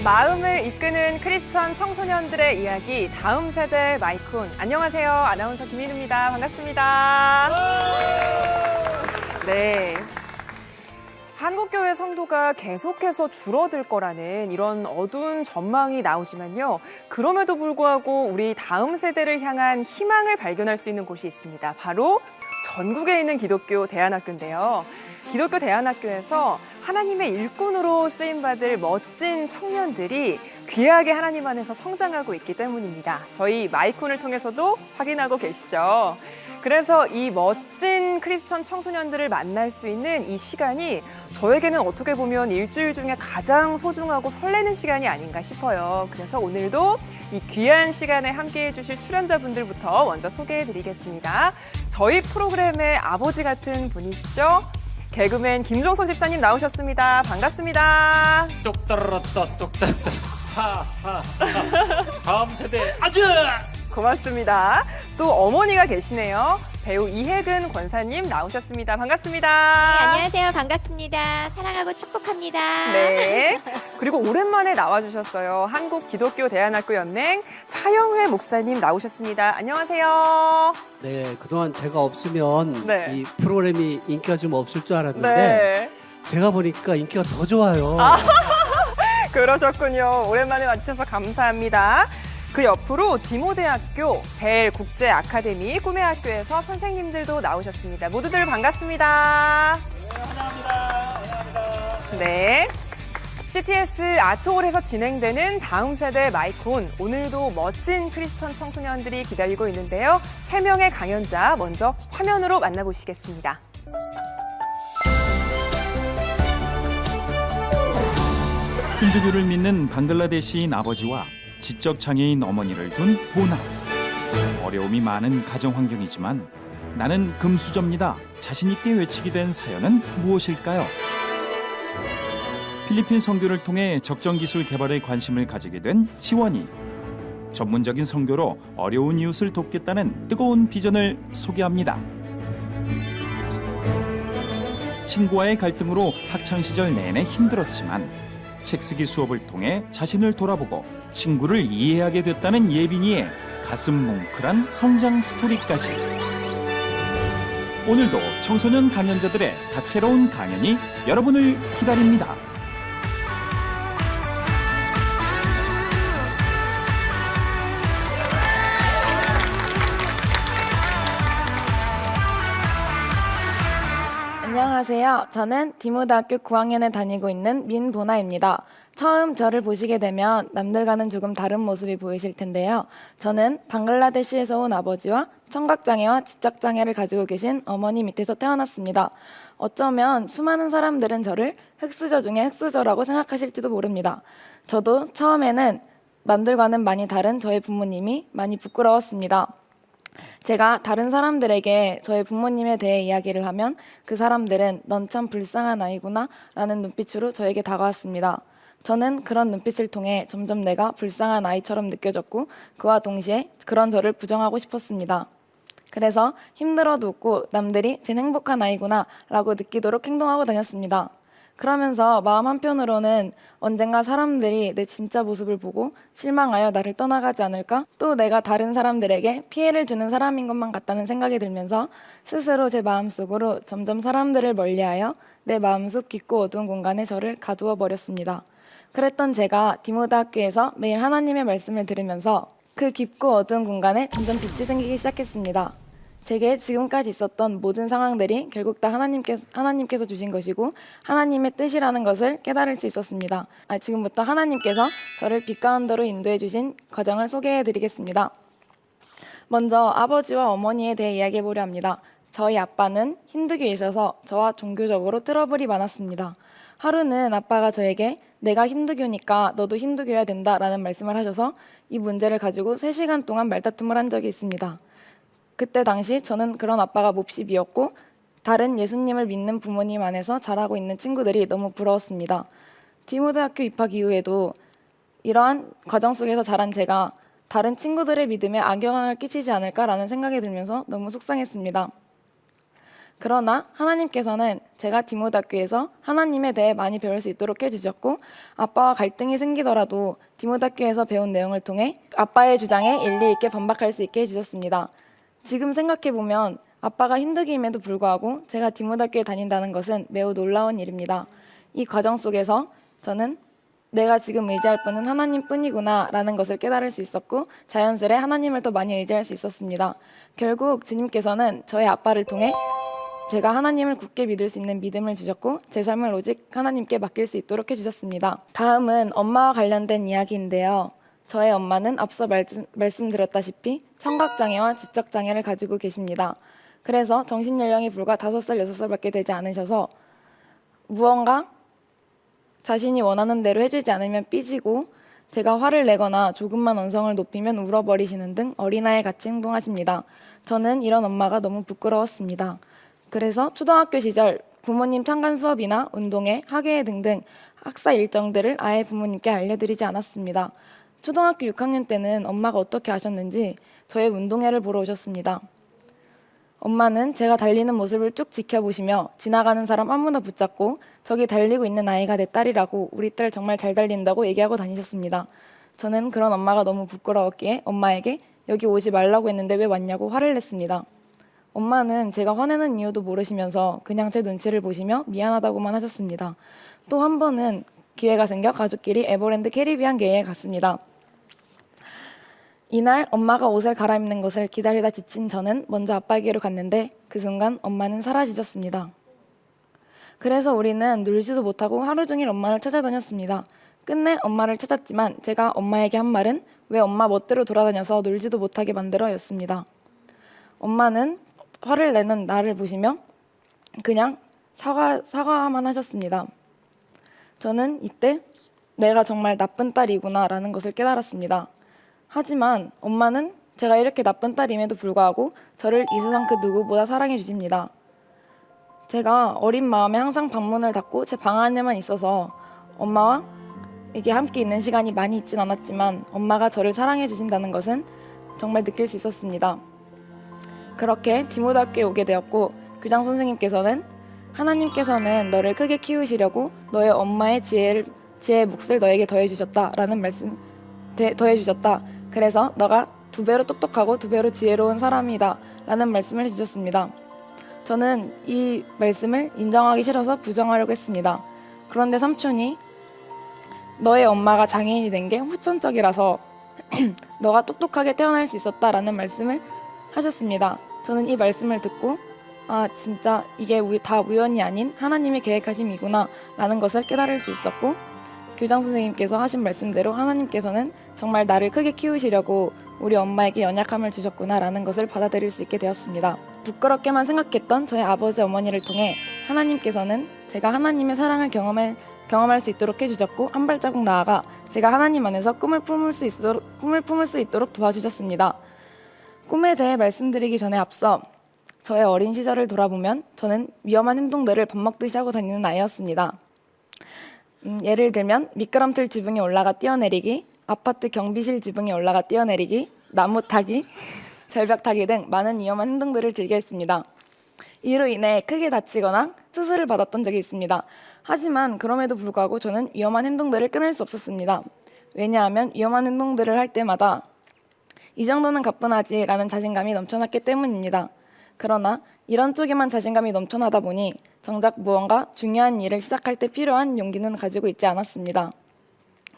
마음을 이끄는 크리스천 청소년들의 이야기, 다음 세대 마이콘. 안녕하세요. 아나운서 김인우입니다. 반갑습니다. 네. 한국교회 성도가 계속해서 줄어들 거라는 이런 어두운 전망이 나오지만요. 그럼에도 불구하고 우리 다음 세대를 향한 희망을 발견할 수 있는 곳이 있습니다. 바로 전국에 있는 기독교 대안학교인데요. 기독교 대안학교에서 하나님의 일꾼으로 쓰임받을 멋진 청년들이 귀하게 하나님 안에서 성장하고 있기 때문입니다. 저희 마이콘을 통해서도 확인하고 계시죠. 그래서 이 멋진 크리스천 청소년들을 만날 수 있는 이 시간이 저에게는 어떻게 보면 일주일 중에 가장 소중하고 설레는 시간이 아닌가 싶어요. 그래서 오늘도 이 귀한 시간에 함께해 주실 출연자분들부터 먼저 소개해 드리겠습니다. 저희 프로그램의 아버지 같은 분이시죠? 개그맨 김종선 집사님 나오셨습니다. 반갑습니다. 똑따라따 똑따따 하하하 다음 세대 아주 고맙습니다. 또 어머니가 계시네요. 배우 이혜근 권사님 나오셨습니다. 반갑습니다. 네, 안녕하세요. 반갑습니다. 사랑하고 축복합니다. 네. 그리고 오랜만에 나와주셨어요. 한국기독교대안학교연맹 차영회 목사님 나오셨습니다. 안녕하세요. 네, 그동안 제가 없으면 네. 이 프로그램이 인기가 좀 없을 줄 알았는데 네. 제가 보니까 인기가 더 좋아요. 그러셨군요. 오랜만에 와주셔서 감사합니다. 그 옆으로 디모대학교, 벨국제아카데미, 꿈의 학교에서 선생님들도 나오셨습니다. 모두들 반갑습니다. 네, 환영합니다. 네. CTS 아트홀에서 진행되는 다음 세대 마이콘. 오늘도 멋진 크리스천 청소년들이 기다리고 있는데요. 3명의 강연자 먼저 화면으로 만나보시겠습니다. 힌두교를 믿는 방글라데시인 아버지와 지적장애인 어머니를 둔 보나. 어려움이 많은 가정 환경이지만 나는 금수저입니다. 자신 있게 외치게 된 사연은 무엇일까요? 필리핀 선교를 통해 적정기술 개발에 관심을 가지게 된 지원이. 전문적인 선교로 어려운 이웃을 돕겠다는 뜨거운 비전을 소개합니다. 친구와의 갈등으로 학창시절 내내 힘들었지만 책쓰기 수업을 통해 자신을 돌아보고 친구를 이해하게 됐다는 예빈이의 가슴 뭉클한 성장 스토리까지. 오늘도 청소년 강연자들의 다채로운 강연이 여러분을 기다립니다. 안녕하세요. 저는 디모대학교 9학년에 다니고 있는 민보나입니다. 처음 저를 보시게 되면 남들과는 조금 다른 모습이 보이실 텐데요. 저는 방글라데시에서 온 아버지와 청각장애와 지적장애를 가지고 계신 어머니 밑에서 태어났습니다. 어쩌면 수많은 사람들은 저를 흑수저 중에 흑수저라고 생각하실지도 모릅니다. 저도 처음에는 남들과는 많이 다른 저의 부모님이 많이 부끄러웠습니다. 제가 다른 사람들에게 저의 부모님에 대해 이야기를 하면 그 사람들은 넌 참 불쌍한 아이구나 라는 눈빛으로 저에게 다가왔습니다. 저는 그런 눈빛을 통해 점점 내가 불쌍한 아이처럼 느껴졌고 그와 동시에 그런 저를 부정하고 싶었습니다. 그래서 힘들어도 웃고 남들이 쟨 행복한 아이구나 라고 느끼도록 행동하고 다녔습니다. 그러면서 마음 한편으로는 언젠가 사람들이 내 진짜 모습을 보고 실망하여 나를 떠나가지 않을까? 또 내가 다른 사람들에게 피해를 주는 사람인 것만 같다는 생각이 들면서 스스로 제 마음속으로 점점 사람들을 멀리하여 내 마음속 깊고 어두운 공간에 저를 가두어 버렸습니다. 그랬던 제가 디모대학교에서 매일 하나님의 말씀을 들으면서 그 깊고 어두운 공간에 점점 빛이 생기기 시작했습니다. 제게 지금까지 있었던 모든 상황들이 결국 다 하나님께서 주신 것이고 하나님의 뜻이라는 것을 깨달을 수 있었습니다. 지금부터 하나님께서 저를 빛 가운데로 인도해 주신 과정을 소개해 드리겠습니다. 먼저 아버지와 어머니에 대해 이야기해 보려 합니다. 저희 아빠는 힌두교이셔서 저와 종교적으로 트러블이 많았습니다. 하루는 아빠가 저에게 내가 힌두교니까 너도 힌두교여야 된다라는 말씀을 하셔서 이 문제를 가지고 3시간 동안 말다툼을 한 적이 있습니다. 그때 당시 저는 그런 아빠가 몹시 미웠고 다른 예수님을 믿는 부모님 안에서 자라고 있는 친구들이 너무 부러웠습니다. 디모대학교 입학 이후에도 이러한 과정 속에서 자란 제가 다른 친구들의 믿음에 악영향을 끼치지 않을까라는 생각이 들면서 너무 속상했습니다. 그러나 하나님께서는 제가 디모데학교에서 하나님에 대해 많이 배울 수 있도록 해주셨고 아빠와 갈등이 생기더라도 디모데학교에서 배운 내용을 통해 아빠의 주장에 일리 있게 반박할 수 있게 해주셨습니다. 지금 생각해보면 아빠가 힌두교임에도 불구하고 제가 디모데학교에 다닌다는 것은 매우 놀라운 일입니다. 이 과정 속에서 저는 내가 지금 의지할 분은 하나님뿐이구나 라는 것을 깨달을 수 있었고 자연스레 하나님을 더 많이 의지할 수 있었습니다. 결국 주님께서는 저의 아빠를 통해 제가 하나님을 굳게 믿을 수 있는 믿음을 주셨고 제 삶을 오직 하나님께 맡길 수 있도록 해주셨습니다. 다음은 엄마와 관련된 이야기인데요. 저의 엄마는 앞서 말씀드렸다시피 청각장애와 지적장애를 가지고 계십니다. 그래서 정신연령이 불과 5살, 6살밖에 되지 않으셔서 무언가 자신이 원하는 대로 해주지 않으면 삐지고 제가 화를 내거나 조금만 언성을 높이면 울어버리시는 등 어린아이 같이 행동하십니다. 저는 이런 엄마가 너무 부끄러웠습니다. 그래서 초등학교 시절 부모님 참관 수업이나 운동회, 학예회 등등 학사 일정들을 아예 부모님께 알려드리지 않았습니다. 초등학교 6학년 때는 엄마가 어떻게 하셨는지 저의 운동회를 보러 오셨습니다. 엄마는 제가 달리는 모습을 쭉 지켜보시며 지나가는 사람 아무나 붙잡고 저기 달리고 있는 아이가 내 딸이라고 우리 딸 정말 잘 달린다고 얘기하고 다니셨습니다. 저는 그런 엄마가 너무 부끄러웠기에 엄마에게 여기 오지 말라고 했는데 왜 왔냐고 화를 냈습니다. 엄마는 제가 화내는 이유도 모르시면서 그냥 제 눈치를 보시며 미안하다고만 하셨습니다. 또 한 번은 기회가 생겨 가족끼리 에버랜드 캐리비안계에 갔습니다. 이날 엄마가 옷을 갈아입는 것을 기다리다 지친 저는 먼저 아빠에게로 갔는데 그 순간 엄마는 사라지셨습니다. 그래서 우리는 놀지도 못하고 하루 종일 엄마를 찾아다녔습니다. 끝내 엄마를 찾았지만 제가 엄마에게 한 말은 왜 엄마 멋대로 돌아다녀서 놀지도 못하게 만들어 였습니다. 엄마는 화를 내는 나를 보시며 그냥 사과만 하셨습니다. 저는 이때 내가 정말 나쁜 딸이구나 라는 것을 깨달았습니다. 하지만 엄마는 제가 이렇게 나쁜 딸임에도 불구하고 저를 이 세상 그 누구보다 사랑해 주십니다. 제가 어린 마음에 항상 방문을 닫고 제 방 안에만 있어서 엄마와 이게 함께 있는 시간이 많이 있진 않았지만 엄마가 저를 사랑해 주신다는 것은 정말 느낄 수 있었습니다. 그렇게 디모데학교에 오게 되었고 교장 선생님께서는 하나님께서는 너를 크게 키우시려고 너의 엄마의 지혜의 몫을 너에게 더해주셨다라는 말씀 더해주셨다. 그래서 너가 2배로 똑똑하고 2배로 지혜로운 사람이다 라는 말씀을 해주셨습니다. 저는 이 말씀을 인정하기 싫어서 부정하려고 했습니다. 그런데 삼촌이 너의 엄마가 장애인이 된 게 후천적이라서 너가 똑똑하게 태어날 수 있었다라는 말씀을 하셨습니다. 저는 이 말씀을 듣고 아 진짜 이게 다 우연이 아닌 하나님의 계획하심이구나 라는 것을 깨달을 수 있었고 교장 선생님께서 하신 말씀대로 하나님께서는 정말 나를 크게 키우시려고 우리 엄마에게 연약함을 주셨구나 라는 것을 받아들일 수 있게 되었습니다. 부끄럽게만 생각했던 저의 아버지 어머니를 통해 하나님께서는 제가 하나님의 사랑을 경험할 수 있도록 해주셨고 한 발자국 나아가 제가 하나님 안에서 꿈을 품을 수 있도록 도와주셨습니다. 꿈에 대해 말씀드리기 전에 앞서 저의 어린 시절을 돌아보면 저는 위험한 행동들을 밥 먹듯이 하고 다니는 아이였습니다. 예를 들면 미끄럼틀 지붕에 올라가 뛰어내리기, 아파트 경비실 지붕에 올라가 뛰어내리기, 나무 타기, 절벽 타기 등 많은 위험한 행동들을 즐겨 했습니다. 이로 인해 크게 다치거나 수술을 받았던 적이 있습니다. 하지만 그럼에도 불구하고 저는 위험한 행동들을 끊을 수 없었습니다. 왜냐하면 위험한 행동들을 할 때마다 이 정도는 가뿐하지라는 자신감이 넘쳐났기 때문입니다. 그러나 이런 쪽에만 자신감이 넘쳐나다 보니 정작 무언가 중요한 일을 시작할 때 필요한 용기는 가지고 있지 않았습니다.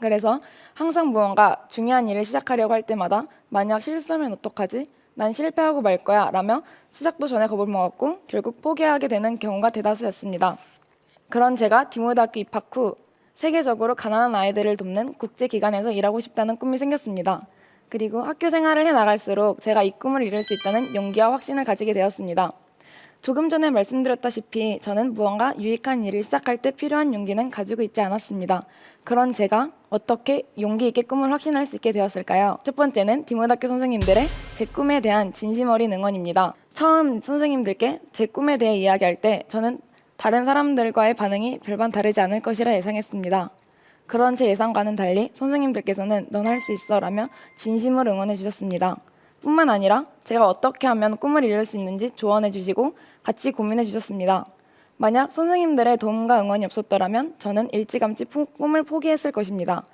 그래서 항상 무언가 중요한 일을 시작하려고 할 때마다 만약 실수하면 어떡하지? 난 실패하고 말 거야 라며 시작도 전에 겁을 먹었고 결국 포기하게 되는 경우가 대다수였습니다. 그런 제가 디모데학교 입학 후 세계적으로 가난한 아이들을 돕는 국제기관에서 일하고 싶다는 꿈이 생겼습니다. 그리고 학교 생활을 해나갈수록 제가 이 꿈을 이룰 수 있다는 용기와 확신을 가지게 되었습니다. 조금 전에 말씀드렸다시피 저는 무언가 유익한 일을 시작할 때 필요한 용기는 가지고 있지 않았습니다. 그런 제가 어떻게 용기 있게 꿈을 확신할 수 있게 되었을까요? 첫 번째는 디모데학교 선생님들의 제 꿈에 대한 진심 어린 응원입니다. 처음 선생님들께 제 꿈에 대해 이야기할 때 저는 다른 사람들과의 반응이 별반 다르지 않을 것이라 예상했습니다. 그런 제 예상과는 달리 선생님들께서는 넌 할 수 있어 라며 진심으로 응원해 주셨습니다. 뿐만 아니라 제가 어떻게 하면 꿈을 이룰 수 있는지 조언해 주시고 같이 고민해 주셨습니다. 만약 선생님들의 도움과 응원이 없었더라면 저는 일찌감치 꿈을 포기했을 것입니다.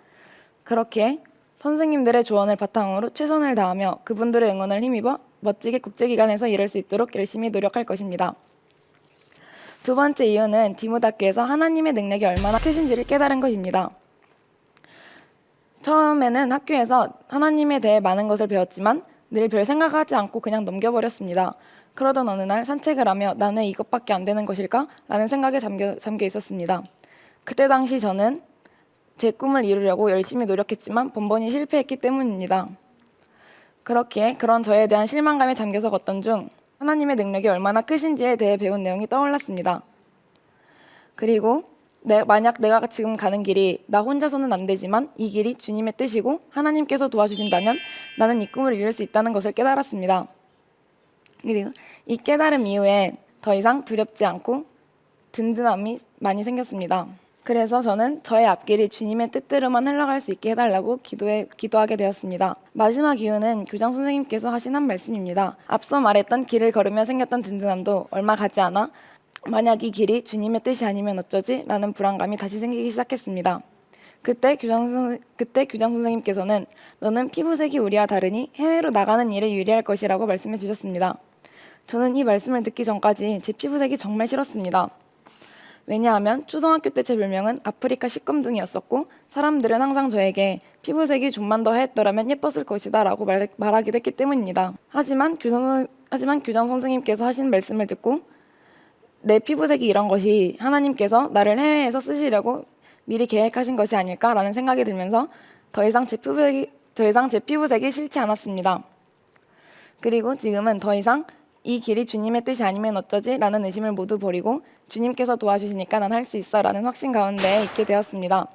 그렇게 선생님들의 조언을 바탕으로 최선을 다하며 그분들의 응원을 힘입어 멋지게 국제기관에서 일할 수 있도록 열심히 노력할 것입니다. 두 번째 이유는 디모다교에서 하나님의 능력이 얼마나 크신지를 깨달은 것입니다. 처음에는 학교에서 하나님에 대해 많은 것을 배웠지만 늘 별 생각하지 않고 그냥 넘겨버렸습니다. 그러던 어느 날 산책을 하며 난 왜 이것밖에 안 되는 것일까? 라는 생각에 잠겨 있었습니다. 그때 당시 저는 제 꿈을 이루려고 열심히 노력했지만 번번이 실패했기 때문입니다. 그렇기에 그런 저에 대한 실망감에 잠겨서 걷던 중 하나님의 능력이 얼마나 크신지에 대해 배운 내용이 떠올랐습니다. 그리고 만약 내가 지금 가는 길이 나 혼자서는 안 되지만 이 길이 주님의 뜻이고 하나님께서 도와주신다면 나는 이 꿈을 이룰 수 있다는 것을 깨달았습니다. 그리고 이 깨달음 이후에 더 이상 두렵지 않고 든든함이 많이 생겼습니다. 그래서 저는 저의 앞길이 주님의 뜻대로만 흘러갈 수 있게 해달라고 기도하게 되었습니다. 마지막 이유는 교장 선생님께서 하신 한 말씀입니다. 앞서 말했던 길을 걸으며 생겼던 든든함도 얼마 가지 않아 만약 이 길이 주님의 뜻이 아니면 어쩌지? 라는 불안감이 다시 생기기 시작했습니다. 그때 교장 선생님께서는 너는 피부색이 우리와 다르니 해외로 나가는 일에 유리할 것이라고 말씀해 주셨습니다. 저는 이 말씀을 듣기 전까지 제 피부색이 정말 싫었습니다. 왜냐하면 초등학교 때 제 별명은 아프리카 시꺼둥이였었고 사람들은 항상 저에게 피부색이 좀만 더 하였더라면 예뻤을 것이다 라고 말하기도 했기 때문입니다. 하지만 교장 선생님께서 하신 말씀을 듣고 내 피부색이 이런 것이 하나님께서 나를 해외에서 쓰시려고 미리 계획하신 것이 아닐까라는 생각이 들면서 더 이상 제 피부색이 싫지 않았습니다. 그리고 지금은 더 이상 이 길이 주님의 뜻이 아니면 어쩌지? 라는 의심을 모두 버리고 주님께서 도와주시니까 난 할 수 있어 라는 확신 가운데 있게 되었습니다.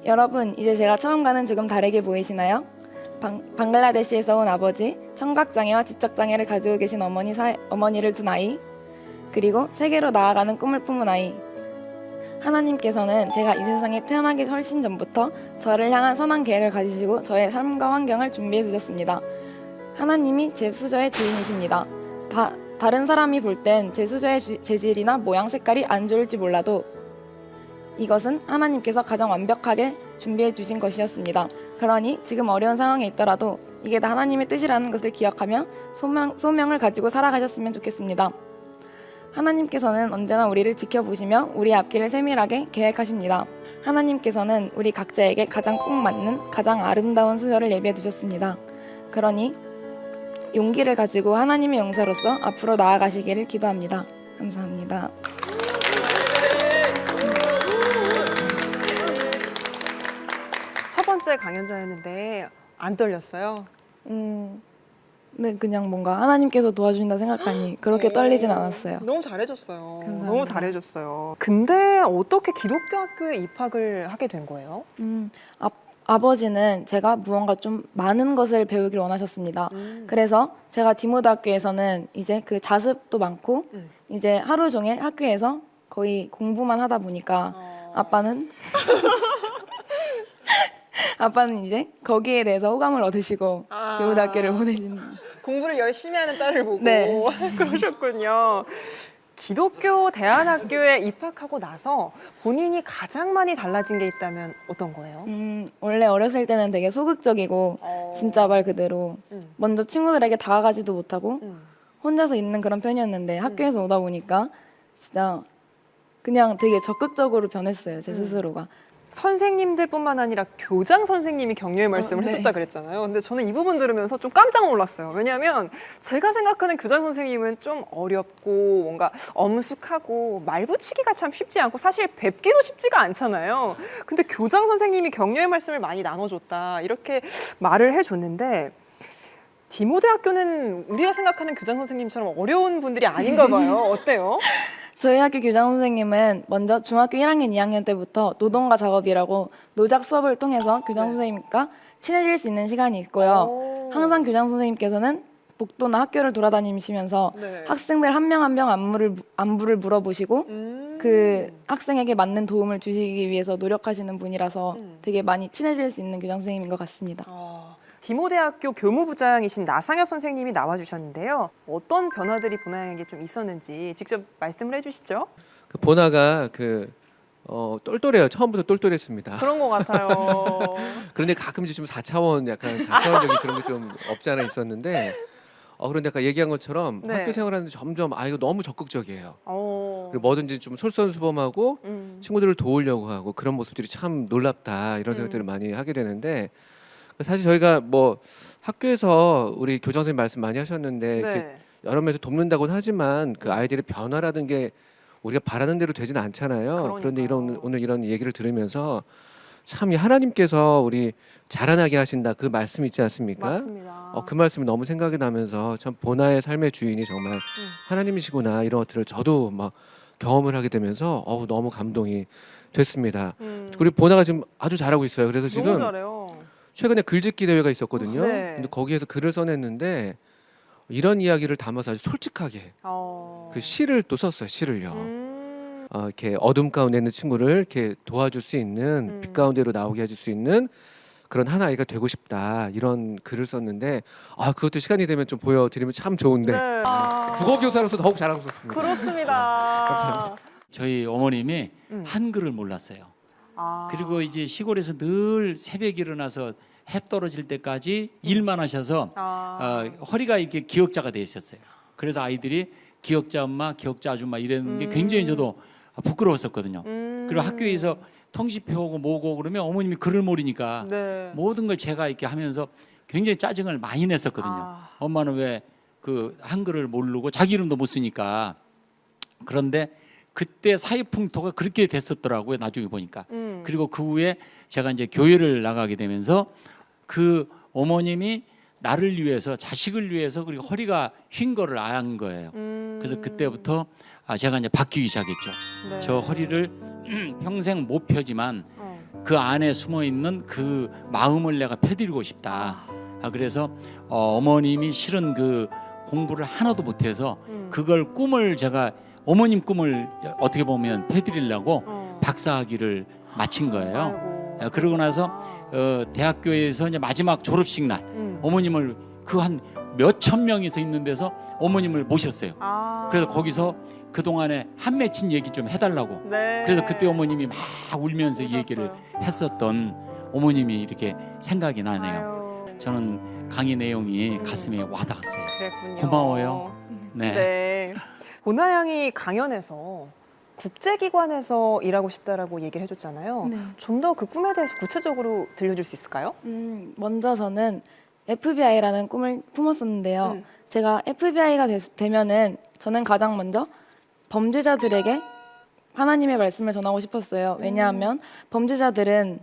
여러분, 이제 제가 처음 가는 조금 다르게 보이시나요? 방글라데시에서 온 아버지, 청각장애와 지적장애를 가지고 계신 어머니를 둔 아이, 그리고 세계로 나아가는 꿈을 품은 아이. 하나님께서는 제가 이 세상에 태어나기 훨씬 전부터 저를 향한 선한 계획을 가지시고 저의 삶과 환경을 준비해 주셨습니다. 하나님이 제 수저의 주인이십니다. 다른 사람이 볼 땐 제 수저의 재질이나 모양 색깔이 안 좋을지 몰라도 이것은 하나님께서 가장 완벽하게 준비해 주신 것이었습니다. 그러니 지금 어려운 상황에 있더라도 이게 다 하나님의 뜻이라는 것을 기억하며 소명을 가지고 살아가셨으면 좋겠습니다. 하나님께서는 언제나 우리를 지켜보시며 우리 앞길을 세밀하게 계획하십니다. 하나님께서는 우리 각자에게 가장 꼭 맞는 가장 아름다운 수저를 예비해 두셨습니다. 그러니 용기를 가지고 하나님의 용사로서 앞으로 나아가시기를 기도합니다. 감사합니다. 첫 번째 강연자였는데 안 떨렸어요? 네, 그냥 뭔가 하나님께서 도와주신다 생각하니 그렇게 떨리진 않았어요. 너무 잘해줬어요. 감사합니다. 너무 잘해줬어요. 근데 어떻게 기독교 학교에 입학을 하게 된 거예요? 아버지는 제가 무언가 좀 많은 것을 배우길 원하셨습니다. 그래서 제가 디모대학교에서는 이제 그 자습도 많고 이제 하루 종일 학교에서 거의 공부만 하다 보니까 아빠는 이제 거기에 대해서 호감을 얻으시고 디모대학교를 보내신. 공부를 열심히 하는 딸을 보고 네. 그러셨군요. 기독교 대안학교에 입학하고 나서 본인이 가장 많이 달라진 게 있다면 어떤 거예요? 원래 어렸을 때는 되게 소극적이고 진짜 말 그대로 먼저 친구들에게 다가가지도 못하고 혼자서 있는 그런 편이었는데 학교에서 오다 보니까 진짜 그냥 되게 적극적으로 변했어요, 제 스스로가. 선생님들뿐만 아니라 교장 선생님이 격려의 말씀을 네. 해줬다 그랬잖아요. 근데 저는 이 부분 들으면서 좀 깜짝 놀랐어요. 왜냐하면 제가 생각하는 교장 선생님은 좀 어렵고 뭔가 엄숙하고 말 붙이기가 참 쉽지 않고 사실 뵙기도 쉽지가 않잖아요. 근데 교장 선생님이 격려의 말씀을 많이 나눠줬다 이렇게 말을 해줬는데 디모대학교는 우리가 생각하는 교장 선생님처럼 어려운 분들이 아닌가 봐요. 어때요? 저희 학교 교장 선생님은 먼저 중학교 1학년, 2학년 때부터 노동과 작업이라고 노작 수업을 통해서 교장 선생님과 친해질 수 있는 시간이 있고요. 항상 교장 선생님께서는 복도나 학교를 돌아다니시면서 학생들 한 명 한 명 안부를 물어보시고 그 학생에게 맞는 도움을 주시기 위해서 노력하시는 분이라서 되게 많이 친해질 수 있는 교장 선생님인 것 같습니다. 디모대학교 교무부장이신 나상엽 선생님이 나와주셨는데요. 어떤 변화들이 보나에게 좀 있었는지 직접 말씀을 해주시죠. 그 보나가 똘똘해요. 처음부터 똘똘했습니다. 그런 것 같아요. 그런데 가끔 이제 좀 4차원 약간 4차원적인 그런 게 좀 없지 않아 있었는데 그런데 아까 얘기한 것처럼 네. 학교 생활하는데 점점 이거 너무 적극적이에요. 어. 그리고 뭐든지 좀 솔선수범하고 친구들을 도우려고 하고 그런 모습들이 참 놀랍다 이런 생각들을 많이 하게 되는데 사실 저희가 뭐 학교에서 우리 교장 선생님 말씀 많이 하셨는데 이렇게 네. 여러 면에서 돕는다고는 하지만 그 아이들의 변화라는 게 우리가 바라는 대로 되지는 않잖아요. 그런데 오늘 이런 얘기를 들으면서 참 이 하나님께서 우리 자라나게 하신다 그 말씀 있지 않습니까? 맞습니다. 그 말씀이 너무 생각이 나면서 참 보나의 삶의 주인이 정말 하나님이시구나 이런 것들을 저도 막 경험을 하게 되면서 너무 감동이 됐습니다. 그리고 보나가 지금 아주 잘하고 있어요. 그래서 너무 지금 잘해요. 최근에 글짓기 대회가 있었거든요. 네. 근데 거기에서 글을 써냈는데 이런 이야기를 담아서 아주 솔직하게 그 시를 또 썼어요. 시를요. 이렇게 어둠 가운데 있는 친구를 이렇게 도와줄 수 있는 빛 가운데로 나오게 해줄 수 있는 그런 한 아이가 되고 싶다 이런 글을 썼는데 그것도 시간이 되면 좀 보여드리면 참 좋은데 네. 국어 교사로서 더욱 잘하고 있었습니다. 그렇습니다. 감사합니다. 저희 어머님이 한글을 몰랐어요. 그리고 이제 시골에서 늘 새벽에 일어나서 해 떨어질 때까지 일만 하셔서 허리가 이렇게 기역자가 돼 있었어요. 그래서 아이들이 기역자 엄마, 기역자 아줌마 이런 게 굉장히 저도 부끄러웠었거든요. 그리고 학교에서 통지표 오고 뭐고 그러면 어머님이 글을 모르니까 네. 모든 걸 제가 이렇게 하면서 굉장히 짜증을 많이 냈었거든요. 엄마는 왜 그 한글을 모르고 자기 이름도 못 쓰니까. 그런데 그때 사회풍토가 그렇게 됐었더라고요. 나중에 보니까. 그리고 그 후에 제가 이제 교회를 나가게 되면서 그 어머님이 나를 위해서 자식을 위해서 그리고 허리가 휜 거를 안 거예요. 그래서 그때부터 제가 이제 바뀌기 시작했죠. 네. 저 허리를 평생 못 펴지만 그 안에 숨어 있는 그 마음을 내가 펴드리고 싶다. 그래서 어머님이 실은 그 공부를 하나도 못해서 그걸 꿈을 제가 어머님 꿈을 어떻게 보면 펴드리려고 박사학위를 마친 거예요. 아이고. 그러고 나서 대학교에서 이제 마지막 졸업식 날 어머님을 그 한 몇천 명이서 있는 데서 어머님을 모셨어요. 그래서 거기서 그 동안에 한 맺힌 얘기 좀 해달라고. 네. 그래서 그때 어머님이 막 울면서 이 얘기를 했었던 어머님이 이렇게 생각이 나네요. 아유, 저는 강의 내용이 가슴에 와닿았어요. 그랬군요. 고마워요. 네. 네. 보나 양이 강연에서 국제기관에서 일하고 싶다라고 얘기를 해줬잖아요. 네. 좀 더 그 꿈에 대해서 구체적으로 들려줄 수 있을까요? 먼저 저는 FBI라는 꿈을 품었었는데요. 제가 FBI가 되면은 저는 가장 먼저 범죄자들에게 하나님의 말씀을 전하고 싶었어요. 왜냐하면 범죄자들은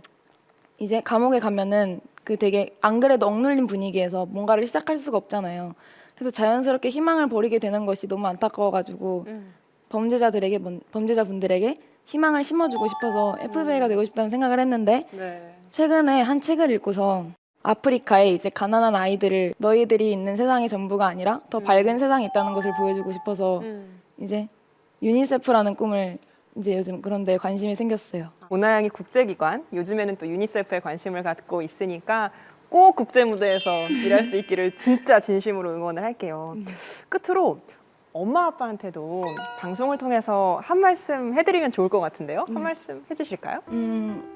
이제 감옥에 가면은 그 되게 안 그래도 억눌린 분위기에서 뭔가를 시작할 수가 없잖아요. 그래서 자연스럽게 희망을 버리게 되는 것이 너무 안타까워가지고 범죄자분들에게 희망을 심어주고 싶어서 FBI가 되고 싶다는 생각을 했는데 네. 최근에 한 책을 읽고서 아프리카에 이제 가난한 아이들을 너희들이 있는 세상이 전부가 아니라 더 밝은 세상이 있다는 것을 보여주고 싶어서 이제 유니세프라는 꿈을 이제 요즘 그런 데 관심이 생겼어요. 보나 양이 국제기관, 요즘에는 또 유니세프에 관심을 갖고 있으니까 꼭 국제 무대에서 일할 수 있기를 진짜 진심으로 응원을 할게요. 끝으로 엄마 아빠한테도 방송을 통해서 한 말씀 해드리면 좋을 것 같은데요. 한 말씀 해주실까요?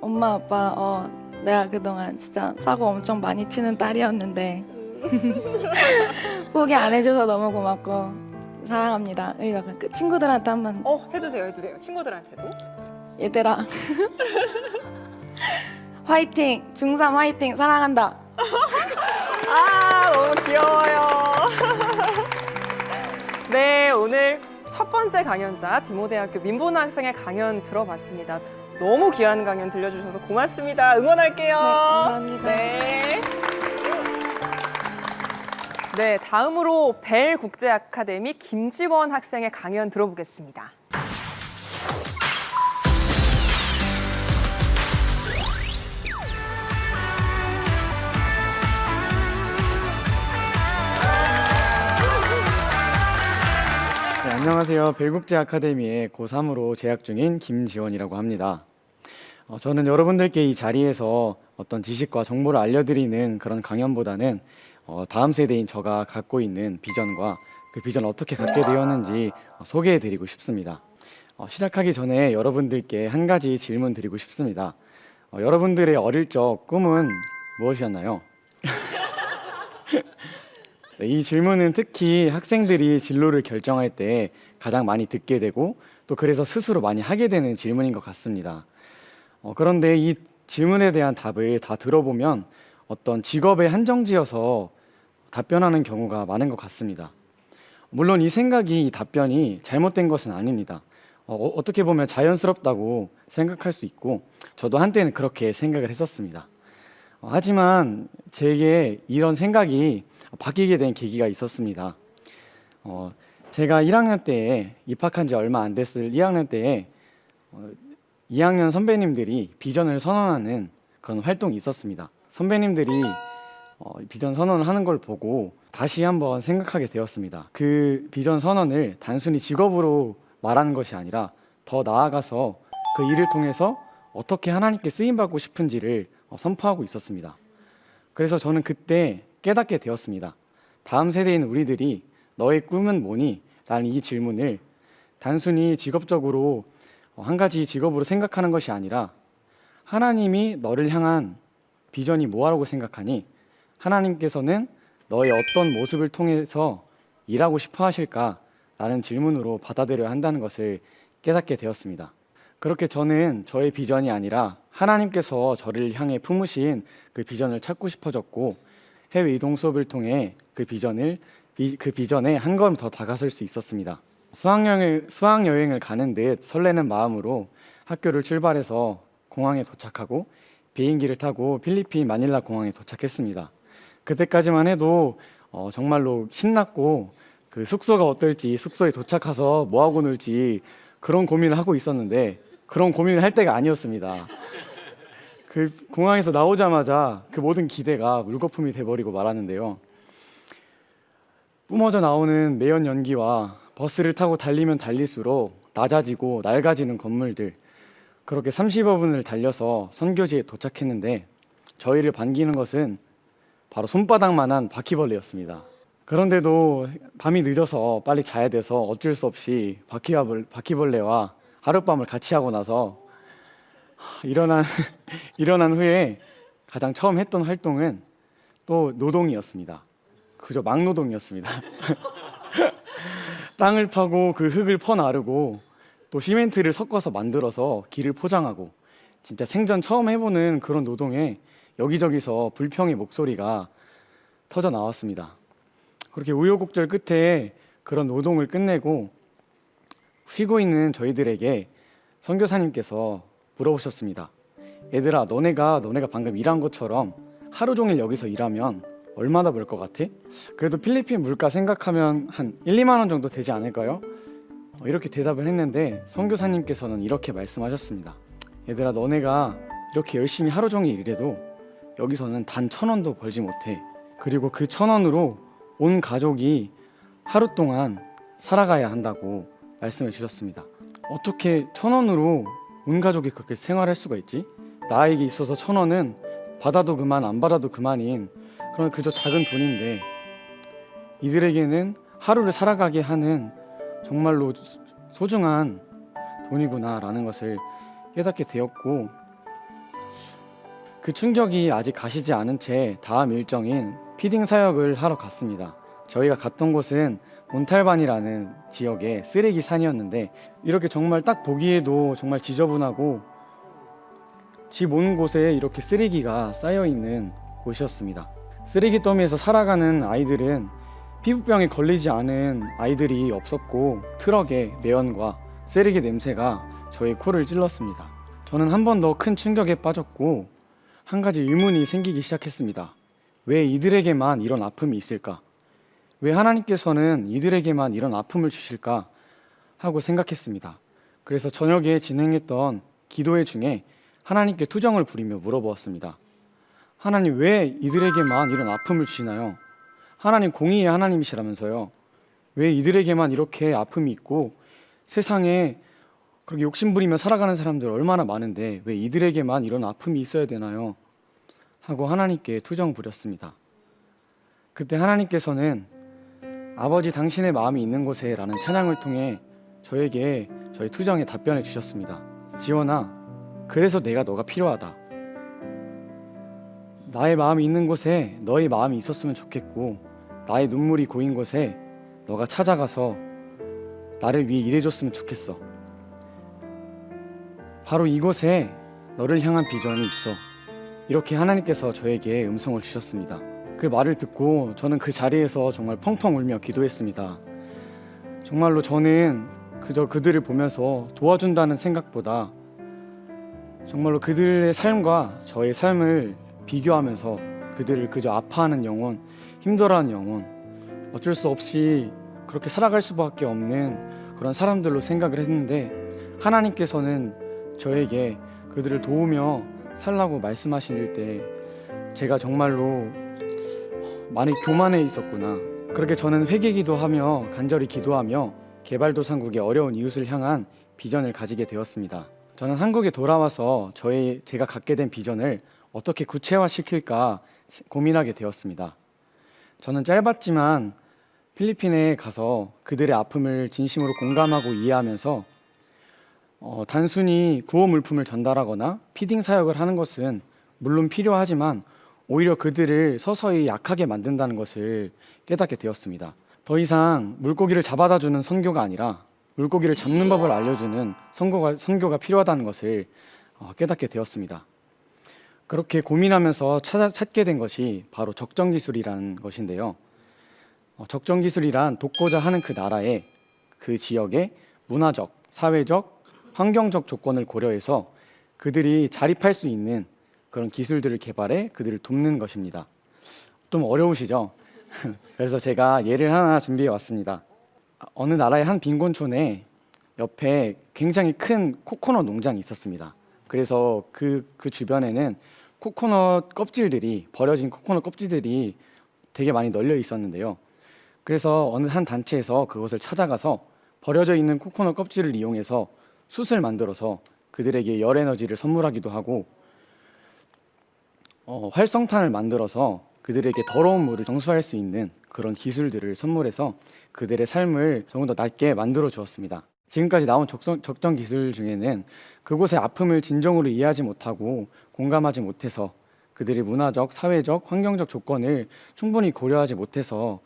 엄마 아빠 내가 그동안 진짜 사고 엄청 많이 치는 딸이었는데 포기 안 해줘서 너무 고맙고 사랑합니다. 그리고 그 친구들한테 한번 해도 돼요. 친구들한테도. 얘들아 화이팅! 중3 화이팅! 사랑한다! 너무 귀여워요. 네, 오늘 첫 번째 강연자 디모대학교 민보나 학생의 강연 들어봤습니다. 너무 귀한 강연 들려주셔서 고맙습니다. 응원할게요. 네, 감사합니다. 네. 네, 다음으로 벨 국제 아카데미 김지원 학생의 강연 들어보겠습니다. 안녕하세요. 벨국제 아카데미에 고3으로 재학 중인 김지원이라고 합니다. 저는 여러분들께 이 자리에서 어떤 지식과 정보를 알려드리는 그런 강연보다는 다음 세대인 저가 갖고 있는 비전과 그 비전을 어떻게 갖게 되었는지 소개해드리고 싶습니다. 시작하기 전에 여러분들께 한 가지 질문 드리고 싶습니다. 여러분들의 어릴 적 꿈은 무엇이었나요? 네, 이 질문은 특히 학생들이 진로를 결정할 때 가장 많이 듣게 되고 또 그래서 스스로 많이 하게 되는 질문인 것 같습니다. 그런데 이 질문에 대한 답을 다 들어보면 어떤 직업에 한정지어서 답변하는 경우가 많은 것 같습니다. 물론 이 생각이, 이 답변이 잘못된 것은 아닙니다. 어떻게 보면 자연스럽다고 생각할 수 있고 저도 한때는 그렇게 생각을 했었습니다. 하지만 제게 이런 생각이 바뀌게 된 계기가 있었습니다. 제가 1학년 때에 입학한 지 얼마 안 됐을 2학년 때에 2학년 선배님들이 비전을 선언하는 그런 활동이 있었습니다. 선배님들이 비전 선언을 하는 걸 보고 다시 한번 생각하게 되었습니다. 그 비전 선언을 단순히 직업으로 말하는 것이 아니라 더 나아가서 그 일을 통해서 어떻게 하나님께 쓰임받고 싶은지를 선포하고 있었습니다. 그래서 저는 그때 깨닫게 되었습니다. 다음 세대인 우리들이 너의 꿈은 뭐니? 라는 이 질문을 단순히 직업적으로 한 가지 직업으로 생각하는 것이 아니라 하나님이 너를 향한 비전이 뭐라고 생각하니? 하나님께서는 너의 어떤 모습을 통해서 일하고 싶어 하실까? 라는 질문으로 받아들여야 한다는 것을 깨닫게 되었습니다. 그렇게 저는 저의 비전이 아니라 하나님께서 저를 향해 품으신 그 비전을 찾고 싶어졌고 해외 이동 수업을 통해 그 비전에 한 걸음 더 다가설 수 있었습니다. 수학여행을 가는 듯 설레는 마음으로 학교를 출발해서 공항에 도착하고 비행기를 타고 필리핀 마닐라 공항에 도착했습니다. 그때까지만 해도 정말로 신났고 그 숙소가 어떨지, 숙소에 도착해서 뭐하고 놀지 그런 고민을 하고 있었는데 그런 고민을 할 때가 아니었습니다. 그 공항에서 나오자마자 그 모든 기대가 물거품이 돼버리고 말았는데요. 뿜어져 나오는 매연 연기와 버스를 타고 달리면 달릴수록 낮아지고 낡아지는 건물들, 그렇게 30여 분을 달려서 선교지에 도착했는데 저희를 반기는 것은 바로 손바닥만한 바퀴벌레였습니다. 그런데도 밤이 늦어서 빨리 자야 돼서 어쩔 수 없이 바퀴벌레와 하룻밤을 같이 하고 나서 일어난 후에 가장 처음 했던 활동은 또 노동이었습니다. 그저 막노동이었습니다. 땅을 파고 그 흙을 퍼나르고 또 시멘트를 섞어서 만들어서 길을 포장하고 진짜 생전 처음 해보는 그런 노동에 여기저기서 불평의 목소리가 터져 나왔습니다. 그렇게 우여곡절 끝에 그런 노동을 끝내고 쉬고 있는 저희들에게 선교사님께서 물어보셨습니다. 얘들아, 너네가 방금 일한 것처럼 하루 종일 여기서 일하면 얼마나 벌 것 같아? 그래도 필리핀 물가 생각하면 한 1, 2만 원 정도 되지 않을까요? 이렇게 대답을 했는데 선교사님께서는 이렇게 말씀하셨습니다. 얘들아, 너네가 이렇게 열심히 하루 종일 일해도 여기서는 단 1,000원도 벌지 못해. 그리고 그 1,000원으로 온 가족이 하루 동안 살아가야 한다고 말씀해 주셨습니다. 어떻게 1,000원으로 온 가족이 그렇게 생활할 수가 있지? 나에게 있어서 1,000원은 받아도 그만 안 받아도 그만인 그런 그저 작은 돈인데 이들에게는 하루를 살아가게 하는 정말로 소중한 돈이구나라는 것을 깨닫게 되었고, 그 충격이 아직 가시지 않은 채 다음 일정인 피딩 사역을 하러 갔습니다. 저희가 갔던 곳은 몬탈반이라는 지역의 쓰레기 산이었는데 이렇게 정말 딱 보기에도 정말 지저분하고 집 온 곳에 이렇게 쓰레기가 쌓여있는 곳이었습니다. 쓰레기 더미에서 살아가는 아이들은 피부병에 걸리지 않은 아이들이 없었고 트럭의 매연과 쓰레기 냄새가 저의 코를 찔렀습니다. 저는 한 번 더 큰 충격에 빠졌고 한 가지 의문이 생기기 시작했습니다. 왜 이들에게만 이런 아픔이 있을까? 왜 하나님께서는 이들에게만 이런 아픔을 주실까? 하고 생각했습니다. 그래서 저녁에 진행했던 기도회 중에 하나님께 투정을 부리며 물어보았습니다. 하나님, 왜 이들에게만 이런 아픔을 주시나요? 하나님 공의의 하나님이시라면서요. 왜 이들에게만 이렇게 아픔이 있고 세상에 그렇게 욕심부리며 살아가는 사람들 얼마나 많은데 왜 이들에게만 이런 아픔이 있어야 되나요? 하고 하나님께 투정 부렸습니다. 그때 하나님께서는 아버지 당신의 마음이 있는 곳에 라는 찬양을 통해 저에게 저희 투정에 답변을 주셨습니다. 지원아, 그래서 내가 너가 필요하다. 나의 마음이 있는 곳에 너의 마음이 있었으면 좋겠고, 나의 눈물이 고인 곳에 너가 찾아가서 나를 위해 일해줬으면 좋겠어. 바로 이곳에 너를 향한 비전이 있어. 이렇게 하나님께서 저에게 음성을 주셨습니다. 그 말을 듣고 저는 그 자리에서 정말 펑펑 울며 기도했습니다. 정말로 저는 그저 그들을 보면서 도와준다는 생각보다 정말로 그들의 삶과 저의 삶을 비교하면서 그들을 그저 아파하는 영혼, 힘들어하는 영혼, 어쩔 수 없이 그렇게 살아갈 수밖에 없는 그런 사람들로 생각을 했는데, 하나님께서는 저에게 그들을 도우며 살라고 말씀하실 때 제가 정말로 많이 교만해 있었구나. 그렇게 저는 회개기도 하며 간절히 기도하며 개발도상국의 어려운 이웃을 향한 비전을 가지게 되었습니다. 저는 한국에 돌아와서 제가 갖게 된 비전을 어떻게 구체화시킬까 고민하게 되었습니다. 저는 짧았지만 필리핀에 가서 그들의 아픔을 진심으로 공감하고 이해하면서 단순히 구호 물품을 전달하거나 피딩 사역을 하는 것은 물론 필요하지만 오히려 그들을 서서히 약하게 만든다는 것을 깨닫게 되었습니다. 더 이상 물고기를 잡아다 주는 선교가 아니라 물고기를 잡는 법을 알려주는 선교가 필요하다는 것을 깨닫게 되었습니다. 그렇게 고민하면서 찾게 된 것이 바로 적정기술이라는 것인데요. 적정기술이란 돕고자 하는 그 나라의 그 지역의 문화적, 사회적, 환경적 조건을 고려해서 그들이 자립할 수 있는 그런 기술들을 개발해 그들을 돕는 것입니다. 좀 어려우시죠? 그래서 제가 예를 하나 준비해 왔습니다. 어느 나라의 한 빈곤촌에 옆에 굉장히 큰 코코넛 농장이 있었습니다. 그래서 그 주변에는 버려진 코코넛 껍질들이 되게 많이 널려 있었는데요. 그래서 어느 한 단체에서 그것을 찾아가서 버려져 있는 코코넛 껍질을 이용해서 숯을 만들어서 그들에게 열 에너지를 선물하기도 하고, 활성탄을 만들어서 그들에게 더러운 물을 정수할 수 있는 그런 기술들을 선물해서 그들의 삶을 조금 더 낫게 만들어 주었습니다. 지금까지 나온 적정 기술 중에는 그곳의 아픔을 진정으로 이해하지 못하고 공감하지 못해서 그들의 문화적, 사회적, 환경적 조건을 충분히 고려하지 못해서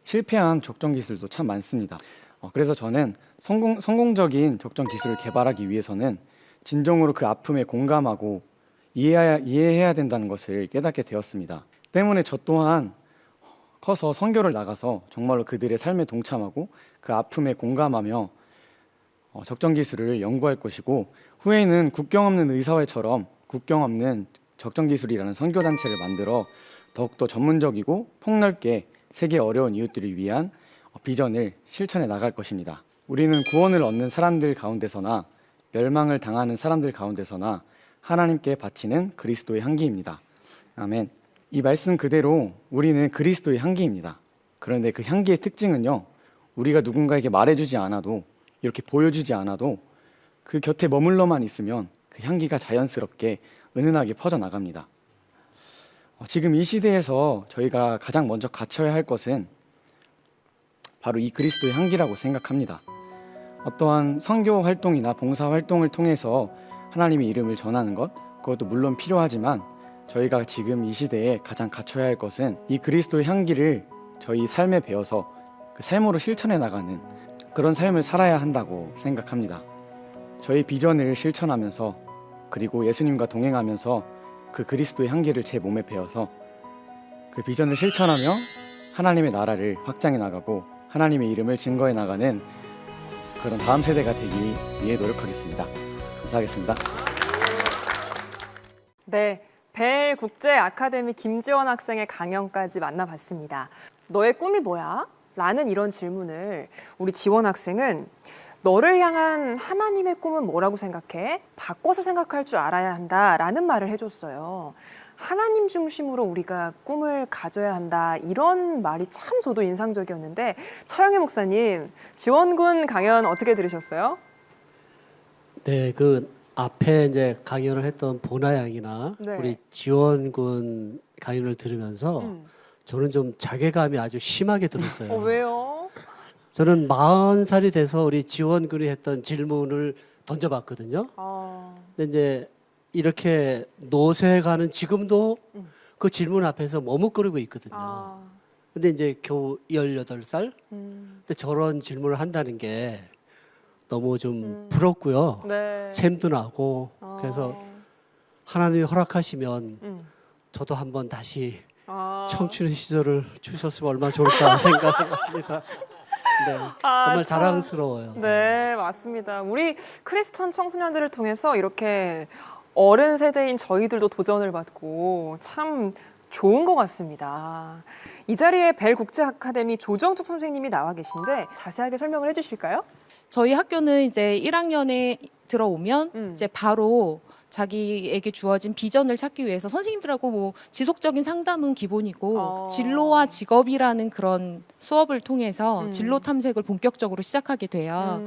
실패한 적정 기술도 참 많습니다. 그래서 저는 성공적인 적정 기술을 개발하기 위해서는 진정으로 그 아픔에 공감하고 이해해야 된다는 것을 깨닫게 되었습니다. 때문에 저 또한 커서 선교를 나가서 정말로 그들의 삶에 동참하고 그 아픔에 공감하며 적정 기술을 연구할 것이고, 후에는 국경 없는 의사회처럼 국경 없는 적정 기술이라는 선교 단체를 만들어 더욱더 전문적이고 폭넓게 세계 어려운 이웃들을 위한 비전을 실천해 나갈 것입니다. 우리는 구원을 얻는 사람들 가운데서나 멸망을 당하는 사람들 가운데서나 하나님께 바치는 그리스도의 향기입니다. 아멘. 이 말씀 그대로 우리는 그리스도의 향기입니다. 그런데 그 향기의 특징은요, 우리가 누군가에게 말해주지 않아도, 이렇게 보여주지 않아도 그 곁에 머물러만 있으면 그 향기가 자연스럽게 은은하게 퍼져나갑니다. 지금 이 시대에서 저희가 가장 먼저 갖춰야 할 것은 바로 이 그리스도의 향기라고 생각합니다. 어떠한 선교 활동이나 봉사 활동을 통해서 하나님의 이름을 전하는 것, 그것도 물론 필요하지만 저희가 지금 이 시대에 가장 갖춰야 할 것은 이 그리스도의 향기를 저희 삶에 배워서 그 삶으로 실천해 나가는 그런 삶을 살아야 한다고 생각합니다. 저희 비전을 실천하면서, 그리고 예수님과 동행하면서 그 그리스도의 향기를 제 몸에 배워서 그 비전을 실천하며 하나님의 나라를 확장해 나가고 하나님의 이름을 증거해 나가는 그런 다음 세대가 되기 위해 노력하겠습니다. 감사하겠습니다. 네, 벨 국제 아카데미 김지원 학생의 강연까지 만나봤습니다. 너의 꿈이 뭐야? 라는 이런 질문을 우리 지원 학생은 너를 향한 하나님의 꿈은 뭐라고 생각해? 바꿔서 생각할 줄 알아야 한다라는 말을 해줬어요. 하나님 중심으로 우리가 꿈을 가져야 한다, 이런 말이 참 저도 인상적이었는데, 차영희 목사님, 지원군 강연 어떻게 들으셨어요? 네, 그 앞에 이제 강연을 했던 보나 양이나 네. 우리 지원군 강연을 들으면서 저는 좀 자괴감이 아주 심하게 들었어요. 왜요? 저는 40살이 돼서 우리 지원군이 했던 질문을 던져봤거든요. 근데 이제 이렇게 노쇠가는 지금도 그 질문 앞에서 머뭇거리고 있거든요. 근데 이제 겨우 18살? 근데 저런 질문을 한다는 게 너무 좀 부럽고요. 네. 샘도 나고 그래서 하나님이 허락하시면 저도 한번 다시 청춘의 시절을 주셨으면 얼마나 좋을까 생각합니다. 네, 정말 참. 자랑스러워요. 네, 맞습니다. 우리 크리스천 청소년들을 통해서 이렇게 어른 세대인 저희들도 도전을 받고 참 좋은 것 같습니다. 이 자리에 벨 국제 아카데미 조정숙 선생님이 나와 계신데 자세하게 설명을 해주실까요? 저희 학교는 이제 1학년에 들어오면 이제 바로 자기에게 주어진 비전을 찾기 위해서 선생님들하고 뭐 지속적인 상담은 기본이고 진로와 직업이라는 그런 수업을 통해서 진로 탐색을 본격적으로 시작하게 돼요.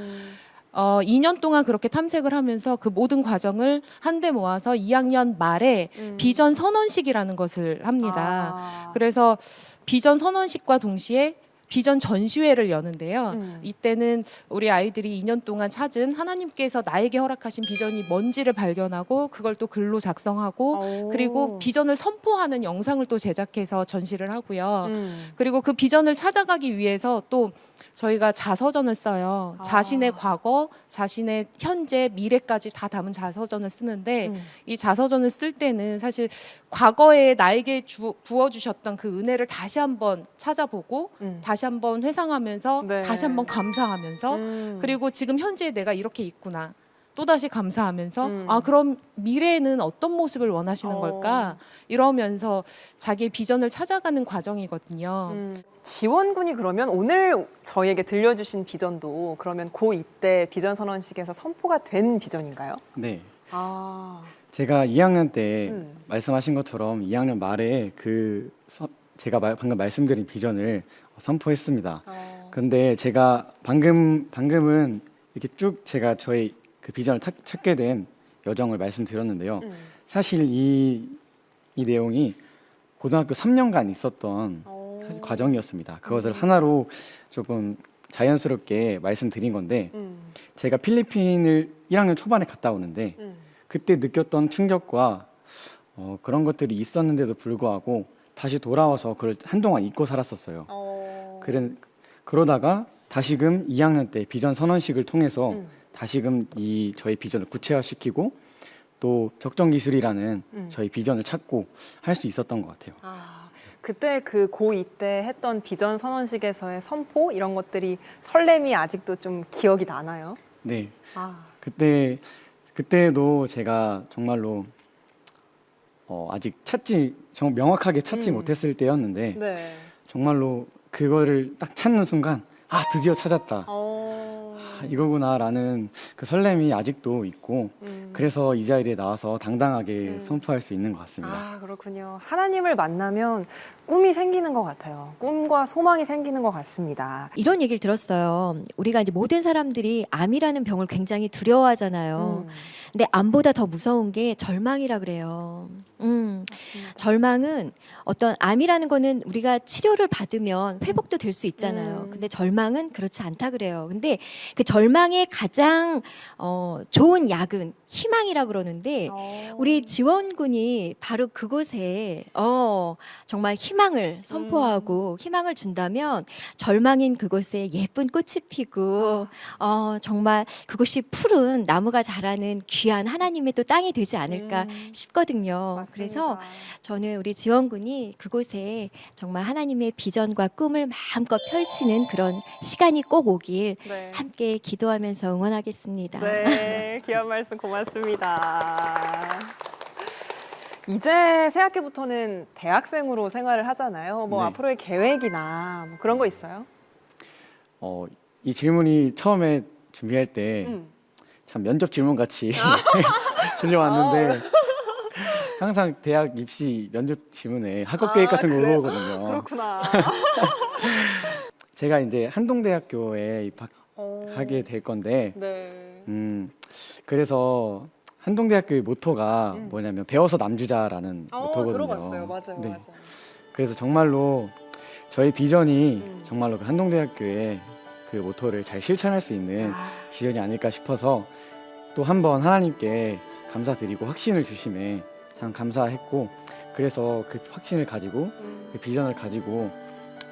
2년 동안 그렇게 탐색을 하면서 그 모든 과정을 한데 모아서 2학년 말에 비전 선언식이라는 것을 합니다. 그래서 비전 선언식과 동시에 비전 전시회를 여는데요. 이때는 우리 아이들이 2년 동안 찾은 하나님께서 나에게 허락하신 비전이 뭔지를 발견하고 그걸 또 글로 작성하고 그리고 비전을 선포하는 영상을 또 제작해서 전시를 하고요. 그리고 그 비전을 찾아가기 위해서 또 저희가 자서전을 써요. 자신의 과거, 자신의 현재, 미래까지 다 담은 자서전을 쓰는데 이 자서전을 쓸 때는 사실 과거에 나에게 부어주셨던 그 은혜를 다시 한번 찾아보고 다시 한번 회상하면서 네. 다시 한번 감사하면서 그리고 지금 현재 내가 이렇게 있구나. 또다시 감사하면서 아 그럼 미래에는 어떤 모습을 원하시는 걸까? 이러면서 자기의 비전을 찾아가는 과정이거든요. 지원군이 그러면 오늘 저희에게 들려주신 비전도 그러면 고2 때 비전 선언식에서 선포가 된 비전인가요? 네. 아, 제가 2학년 때 말씀하신 것처럼 2학년 말에 제가 방금 말씀드린 비전을 선포했습니다. 근데 제가 방금은 이렇게 쭉 제가 저의 그 비전을 찾게 된 여정을 말씀드렸는데요. 사실 이 내용이 고등학교 3년간 있었던 사실 과정이었습니다. 그것을 하나로 조금 자연스럽게 말씀드린 건데 제가 필리핀을 1학년 초반에 갔다 오는데 그때 느꼈던 충격과 그런 것들이 있었는데도 불구하고 다시 돌아와서 그걸 한동안 잊고 살았었어요. 그러다가 다시금 2학년 때 비전 선언식을 통해서 다시금 저희 비전을 구체화시키고 또 적정 기술이라는 저희 비전을 찾고 할 수 있었던 것 같아요. 그때 그 고2 때 했던 비전 선언식에서의 선포 이런 것들이 설렘이 아직도 좀 기억이 나나요? 네. 그때도 제가 정말로 아직 명확하게 찾지 못했을 때였는데 네. 정말로 그거를 딱 찾는 순간 드디어 찾았다. 이거구나라는 그 설렘이 아직도 있고 그래서 이 자리에 나와서 당당하게 선포할 수 있는 것 같습니다. 그렇군요. 하나님을 만나면 꿈이 생기는 것 같아요. 꿈과 소망이 생기는 것 같습니다. 이런 얘기를 들었어요. 우리가 이제 모든 사람들이 암이라는 병을 굉장히 두려워하잖아요. 근데 암보다 더 무서운 게 절망이라 그래요. 절망은 어떤 암이라는 거는 우리가 치료를 받으면 회복도 될 수 있잖아요. 근데 절망은 그렇지 않다 그래요. 근데 그 절망의 가장 좋은 약은 희망이라 그러는데 우리 지원군이 바로 그곳에 정말 희망을 선포하고 희망을 준다면 절망인 그곳에 예쁜 꽃이 피고 정말 그곳이 푸른 나무가 자라는 귀한 하나님의 또 땅이 되지 않을까 싶거든요. 맞습니다. 그래서 저는 우리 지원군이 그곳에 정말 하나님의 비전과 꿈을 마음껏 펼치는 그런 시간이 꼭 오길 네. 함께 기도하면서 응원하겠습니다. 네, 귀한 말씀 고맙습니다. 이제 새학기부터는 대학생으로 생활을 하잖아요. 네. 앞으로의 계획이나 그런 거 있어요? 이 질문이 처음에 준비할 때 참 면접 질문 같이 들려왔는데 항상 대학 입시 면접 질문에 학업 계획 같은 거 그래요? 물어보거든요. 그렇구나. 제가 이제 한동대학교에 하게 될 건데 네. 그래서 한동대학교의 모토가 뭐냐면 배워서 남주자라는 모토거든요. 들어봤어요. 맞아요. 네. 맞아요. 그래서 정말로 저희 비전이 정말로 그 한동대학교의 그 모토를 잘 실천할 수 있는 비전이 아닐까 싶어서 또 한 번 하나님께 감사드리고 확신을 주심에 참 감사했고, 그래서 그 확신을 가지고 그 비전을 가지고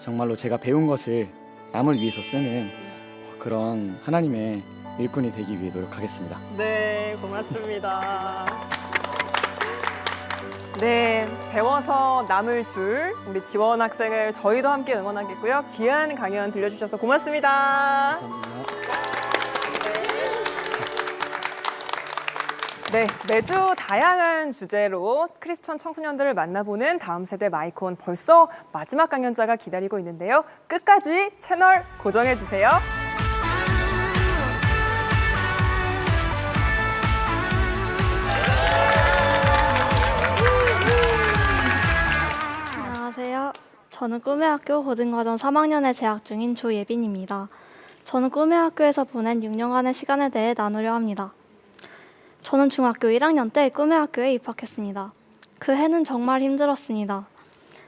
정말로 제가 배운 것을 남을 위해서 쓰는 그런 하나님의 일꾼이 되기 위해 노력하겠습니다. 네, 고맙습니다. 네, 배워서 남을 줄 우리 지원 학생을 저희도 함께 응원하겠고요. 귀한 강연 들려주셔서 고맙습니다. 감사합니다. 네, 매주 다양한 주제로 크리스천 청소년들을 만나보는 다음 세대 마이콘, 벌써 마지막 강연자가 기다리고 있는데요. 끝까지 채널 고정해주세요. 안녕하세요. 저는 꿈의 학교 고등과정 3학년에 재학 중인 조예빈입니다. 저는 꿈의 학교에서 보낸 6년간의 시간에 대해 나누려 합니다. 저는 중학교 1학년 때 꿈의 학교에 입학했습니다. 그 해는 정말 힘들었습니다.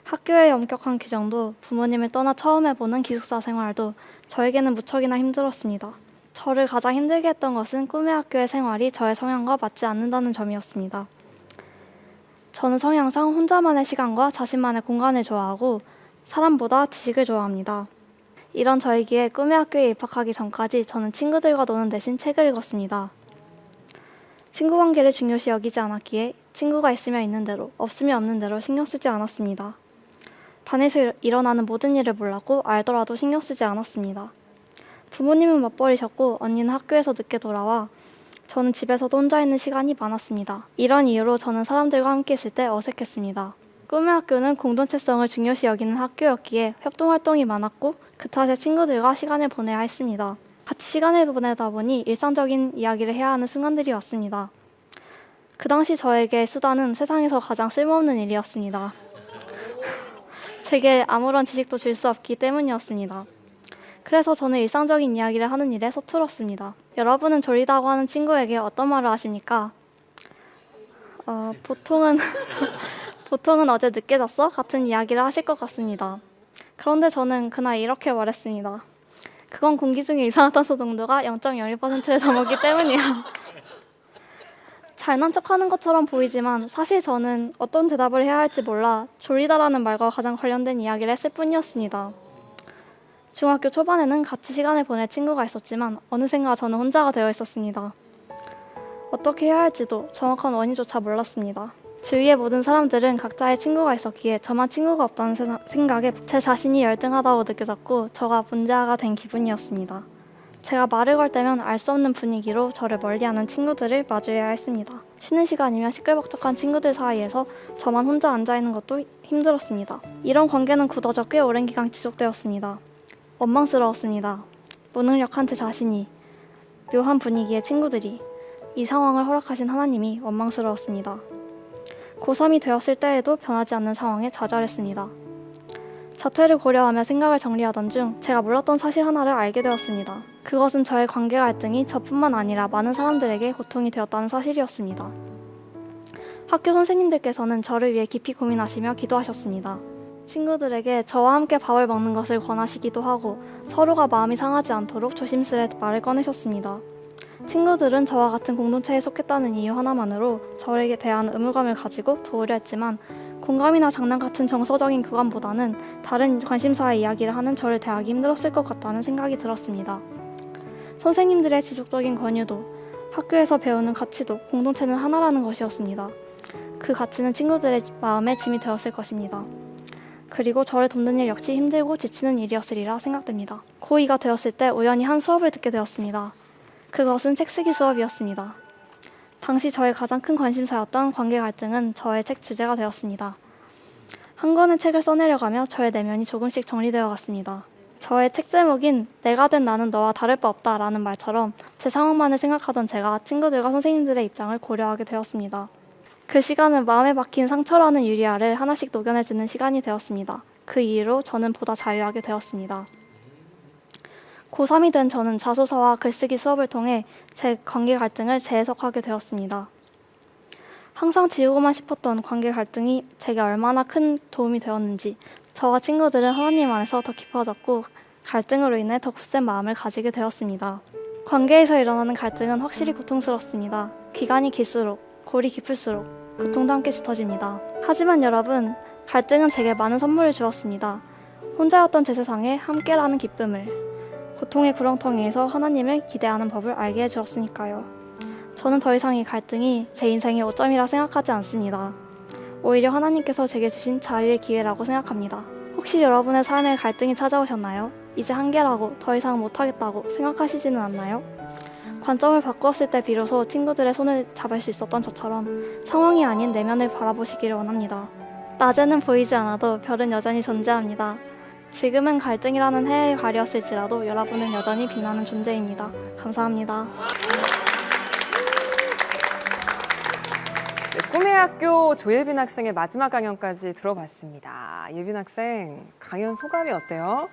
학교의 엄격한 규정도 부모님을 떠나 처음 해보는 기숙사 생활도 저에게는 무척이나 힘들었습니다. 저를 가장 힘들게 했던 것은 꿈의 학교의 생활이 저의 성향과 맞지 않는다는 점이었습니다. 저는 성향상 혼자만의 시간과 자신만의 공간을 좋아하고 사람보다 지식을 좋아합니다. 이런 저이기에 꿈의 학교에 입학하기 전까지 저는 친구들과 노는 대신 책을 읽었습니다. 친구 관계를 중요시 여기지 않았기에 친구가 있으면 있는 대로, 없으면 없는 대로 신경 쓰지 않았습니다. 반에서 일어나는 모든 일을 몰랐고 알더라도 신경 쓰지 않았습니다. 부모님은 맞벌이셨고 언니는 학교에서 늦게 돌아와 저는 집에서도 혼자 있는 시간이 많았습니다. 이런 이유로 저는 사람들과 함께 있을 때 어색했습니다. 꿈의 학교는 공동체성을 중요시 여기는 학교였기에 협동활동이 많았고 그 탓에 친구들과 시간을 보내야 했습니다. 같이 시간을 보내다 보니 일상적인 이야기를 해야 하는 순간들이 왔습니다. 그 당시 저에게 수다는 세상에서 가장 쓸모없는 일이었습니다. 제게 아무런 지식도 줄 수 없기 때문이었습니다. 그래서 저는 일상적인 이야기를 하는 일에 서툴었습니다. 여러분은 졸리다고 하는 친구에게 어떤 말을 하십니까? 보통은 어제 늦게 잤어? 같은 이야기를 하실 것 같습니다. 그런데 저는 그날 이렇게 말했습니다. 그건 공기 중에 이산화탄소 농도가 0.01%를 넘었기 때문이야. 잘난 척하는 것처럼 보이지만 사실 저는 어떤 대답을 해야 할지 몰라 졸리다라는 말과 가장 관련된 이야기를 했을 뿐이었습니다. 중학교 초반에는 같이 시간을 보낼 친구가 있었지만 어느샌가 저는 혼자가 되어 있었습니다. 어떻게 해야 할지도 정확한 원인조차 몰랐습니다. 주위의 모든 사람들은 각자의 친구가 있었기에 저만 친구가 없다는 생각에 제 자신이 열등하다고 느껴졌고 저가 문제아가 된 기분이었습니다. 제가 말을 걸 때면 알 수 없는 분위기로 저를 멀리하는 친구들을 마주해야 했습니다. 쉬는 시간이면 시끌벅적한 친구들 사이에서 저만 혼자 앉아있는 것도 힘들었습니다. 이런 관계는 굳어져 꽤 오랜 기간 지속되었습니다. 원망스러웠습니다. 무능력한 제 자신이, 묘한 분위기의 친구들이, 이 상황을 허락하신 하나님이 원망스러웠습니다. 고3이 되었을 때에도 변하지 않는 상황에 좌절했습니다. 자퇴를 고려하며 생각을 정리하던 중 제가 몰랐던 사실 하나를 알게 되었습니다. 그것은 저의 관계 갈등이 저뿐만 아니라 많은 사람들에게 고통이 되었다는 사실이었습니다. 학교 선생님들께서는 저를 위해 깊이 고민하시며 기도하셨습니다. 친구들에게 저와 함께 밥을 먹는 것을 권하시기도 하고 서로가 마음이 상하지 않도록 조심스레 말을 꺼내셨습니다. 친구들은 저와 같은 공동체에 속했다는 이유 하나만으로 저에게 대한 의무감을 가지고 도우려 했지만 공감이나 장난 같은 정서적인 교감보다는 다른 관심사의 이야기를 하는 저를 대하기 힘들었을 것 같다는 생각이 들었습니다. 선생님들의 지속적인 권유도, 학교에서 배우는 가치도 공동체는 하나라는 것이었습니다. 그 가치는 친구들의 마음에 짐이 되었을 것입니다. 그리고 저를 돕는 일 역시 힘들고 지치는 일이었으리라 생각됩니다. 고2가 되었을 때 우연히 한 수업을 듣게 되었습니다. 그것은 책 쓰기 수업이었습니다. 당시 저의 가장 큰 관심사였던 관계 갈등은 저의 책 주제가 되었습니다. 한 권의 책을 써내려가며 저의 내면이 조금씩 정리되어 갔습니다. 저의 책 제목인 내가 된 나는 너와 다를 바 없다 라는 말처럼 제 상황만을 생각하던 제가 친구들과 선생님들의 입장을 고려하게 되었습니다. 그 시간은 마음에 박힌 상처라는 유리알을 하나씩 녹여내주는 시간이 되었습니다. 그 이후로 저는 보다 자유하게 되었습니다. 고3이 된 저는 자소서와 글쓰기 수업을 통해 제 관계 갈등을 재해석하게 되었습니다. 항상 지우고만 싶었던 관계 갈등이 제게 얼마나 큰 도움이 되었는지 저와 친구들은 하나님 안에서 더 깊어졌고 갈등으로 인해 더 굳센 마음을 가지게 되었습니다. 관계에서 일어나는 갈등은 확실히 고통스럽습니다. 기간이 길수록, 골이 깊을수록 고통도 함께 짙어집니다. 하지만 여러분, 갈등은 제게 많은 선물을 주었습니다. 혼자였던 제 세상에 함께라는 기쁨을, 고통의 구렁텅이에서 하나님을 기대하는 법을 알게 해주었으니까요. 저는 더 이상 이 갈등이 제 인생의 오점이라 생각하지 않습니다. 오히려 하나님께서 제게 주신 자유의 기회라고 생각합니다. 혹시 여러분의 삶에 갈등이 찾아오셨나요? 이제 한계라고 더 이상 못하겠다고 생각하시지는 않나요? 관점을 바꾸었을 때 비로소 친구들의 손을 잡을 수 있었던 저처럼 상황이 아닌 내면을 바라보시기를 원합니다. 낮에는 보이지 않아도 별은 여전히 존재합니다. 지금은 갈등이라는 해에 가렸을지라도 여러분은 여전히 빛나는 존재입니다. 감사합니다. 네, 꿈의 학교 조예빈 학생의 마지막 강연까지 들어봤습니다. 예빈 학생, 강연 소감이 어때요?